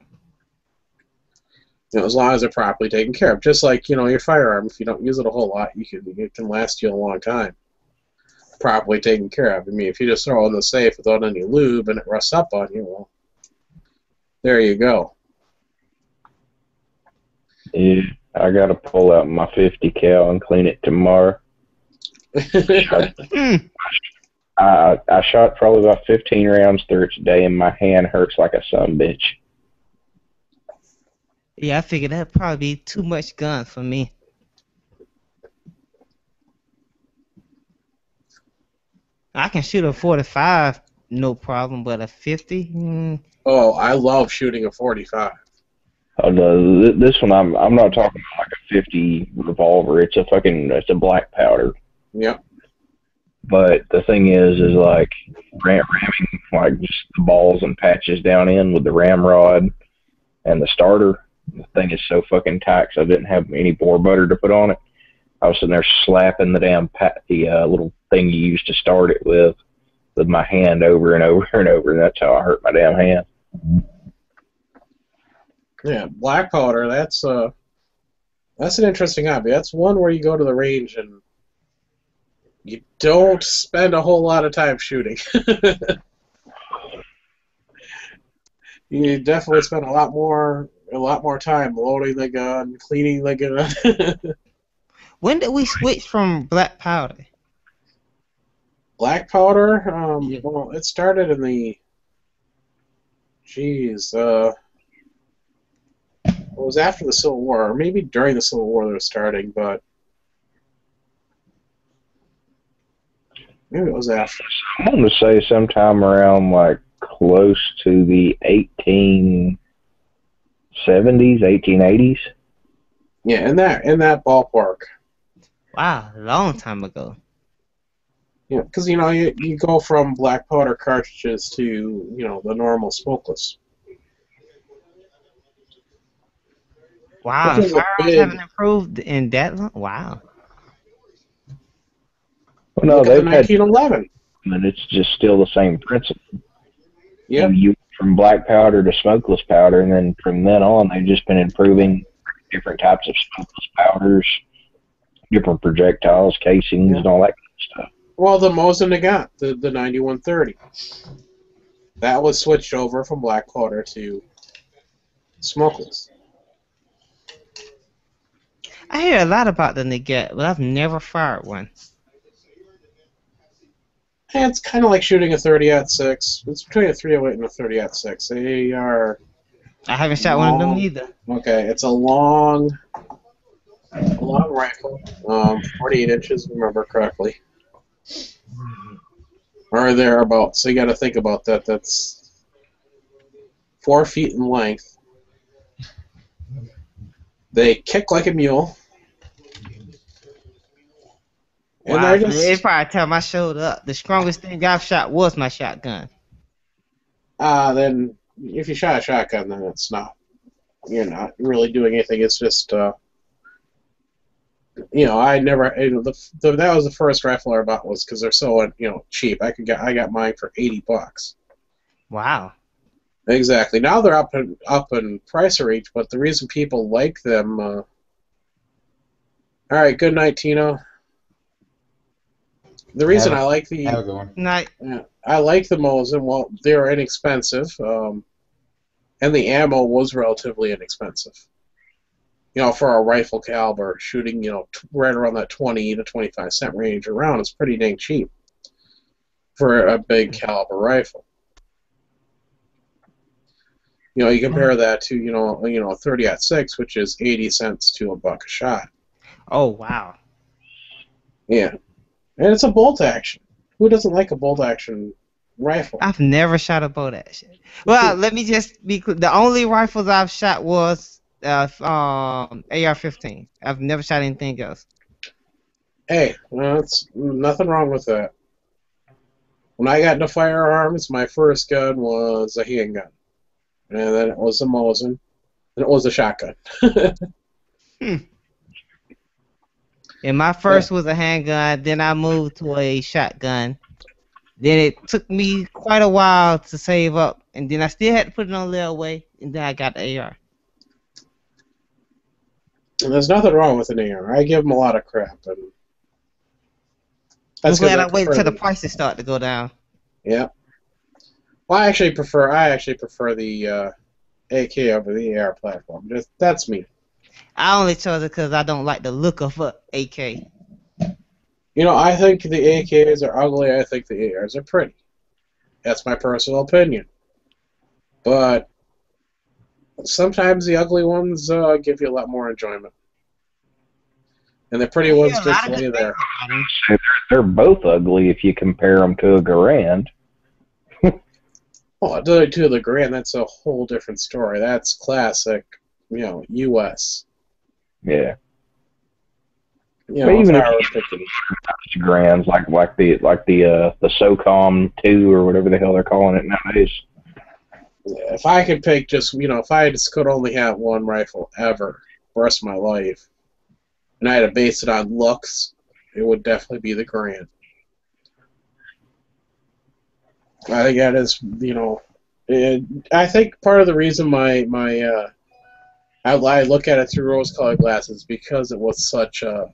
As long as they're properly taken care of. Just like your firearm, if you don't use it a whole lot, it can last you a long time. Properly taken care of. I mean, if you just throw it in the safe without any lube and it rusts up on you, well, there you go. Yeah, I gotta pull out my 50 cal and clean it tomorrow. I shot probably about 15 rounds through it today, and my hand hurts like a sumbitch. Yeah, I figured that'd probably be too much gun for me. I can shoot a 45, no problem, but a 50? Oh, I love shooting a 45. This one, I'm not talking about like a 50 revolver. It's a black powder. Yep. But the thing is like ramming like just the balls and patches down in with the ramrod and the starter. The thing is so fucking tight, so I didn't have any bore butter to put on it. I was sitting there slapping the little thing you used to start it with my hand over and over and over, and that's how I hurt my damn hand. Yeah, black powder. That's an interesting hobby. That's one where you go to the range and you don't spend a whole lot of time shooting. You definitely spend a lot more time loading the gun, cleaning the gun. When did we switch from black powder? Black powder? Yeah. Well, it started in the... Jeez, it was after the Civil War, or maybe during the Civil War they were starting, but maybe it was after. I want to say sometime around like close to the 1870s, 1880s. Yeah, in that ballpark. Wow, a long time ago. Yeah, because you go from black powder cartridges to the normal smokeless. Wow, Which and is a firearms big- haven't improved in that long? Wow. Well, no, Look at the they've had, 1911. and it's just still the same principle. Yeah. You from black powder to smokeless powder, and then from then on, they've just been improving different types of smokeless powders, different projectiles, casings, and all that kind of stuff. Well, the Mosin Nagant, the 9130. That was switched over from black powder to smokeless. I hear a lot about the Nagant, but I've never fired one. And it's kind of like shooting a 30-06. It's between a 308 and a 30-06. They are... I haven't shot one of them either. Okay, it's a long rifle, 48 inches, if I remember correctly. Or thereabouts. So you got to think about that. That's 4 feet in length. They kick like a mule. And Wow, they're just... if I tell I showed up, the strongest thing I've shot was my shotgun. Then if you shot a shotgun, then it's not. You're not really doing anything. It's just, I never. That was the first rifle I bought was because they're so cheap. I got mine for $80. Wow. Exactly. Now they're up in price range, but the reason people like them. All right. Good night, Tino. The reason I like the Have a good one. Night. I like the Mosin. Well, they're inexpensive, and the ammo was relatively inexpensive. For a rifle caliber, shooting right around that 20 to 25 cent range around is pretty dang cheap for a big caliber rifle. You compare that to a 30-06, which is 80 cents to $1 a shot. Oh, wow. Yeah. And it's a bolt action. Who doesn't like a bolt action rifle? I've never shot a bolt action. Well, let me just be clear. The only rifles I've shot was AR-15. I've never shot anything else. Hey, that's nothing wrong with that. When I got into firearms, my first gun was a handgun. And then it was a Mosin. And it was a shotgun. And my first was a handgun, then I moved to a shotgun. Then it took me quite a while to save up, and then I still had to put it on layaway, and then I got the AR. And there's nothing wrong with an AR. I give them a lot of crap. And I'm that's glad 'cause I waited prefer till the them. prices start to go down. Yeah. Well, I actually prefer the AK over the AR platform. That's me. I only chose it because I don't like the look of a AK. I think the AKs are ugly. I think the ARs are pretty. That's my personal opinion. But sometimes the ugly ones give you a lot more enjoyment. And the pretty ones Yeah, just a lot of lay good there. things. They're both ugly if you compare them to a Garand. Oh, to the Grand, that's a whole different story. That's classic, U.S. Yeah. But But even if I you was picking, Grands like the SOCOM 2 or whatever the hell they're calling it nowadays. if I could pick just, if I just could only have one rifle ever, the rest of my life, and I had to base it on looks, it would definitely be the Garand. I think that is, I think part of the reason I look at it through rose-colored glasses because it was such a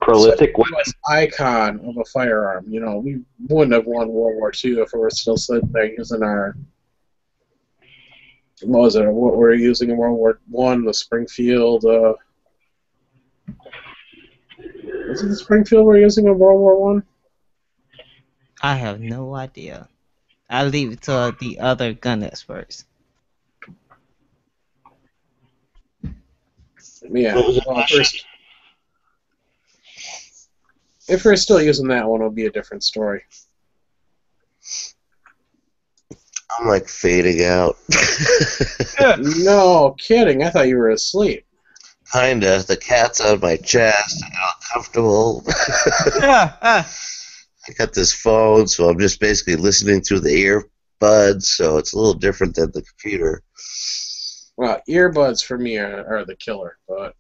Prolific such weapon. an icon of a firearm. We wouldn't have won World War II if we were still sitting there using our what we're using in World War One, the Springfield. Was it the Springfield we're using in World War One? I have no idea. I leave it to the other gun experts. Yeah. What was the Well, question? if we're still using that one, it'll be a different story. I'm like fading out. No kidding. I thought you were asleep. Kinda. The cat's on my chest. I get uncomfortable. I got this phone, so I'm just basically listening through the earbuds, so it's a little different than the computer. Well, earbuds for me are the killer, but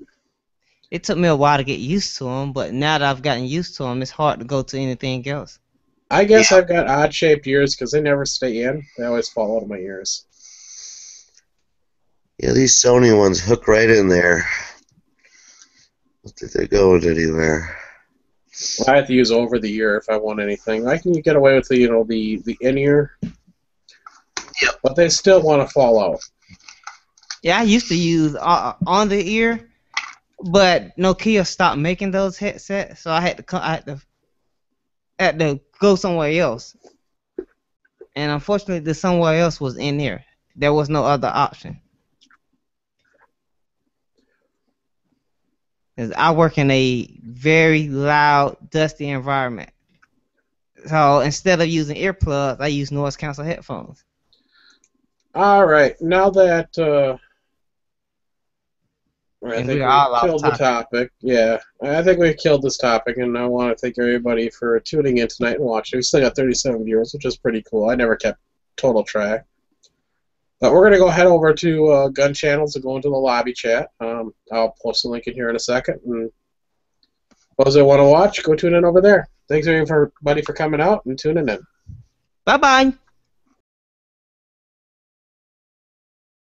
It took me a while to get used to them, but now that I've gotten used to them, it's hard to go to anything else. I guess Yeah. I've got odd-shaped ears because they never stay in. They always fall out of my ears. Yeah, these Sony ones hook right in there. I don't think they're going anywhere. I have to use over the ear if I want anything. I can get away with the in ear. Yep. But they still want to fall out. Yeah, I used to use on the ear, but Nokia stopped making those headsets, so I had to go somewhere else. And unfortunately, the somewhere else was in there. There was no other option. 'Cause I work in a very loud, dusty environment. So instead of using earplugs, I use noise cancel headphones. All right, now that I And think we're all we've off killed the topic. Yeah, I think we've killed this topic, and I want to thank everybody for tuning in tonight and watching. We still got 37 viewers, which is pretty cool. I never kept total track. But we're going to go head over to Gun Channels and go into the lobby chat. I'll post a link in here in a second. And those that want to watch, go tune in over there. Thanks everybody for coming out and tuning in. Bye-bye.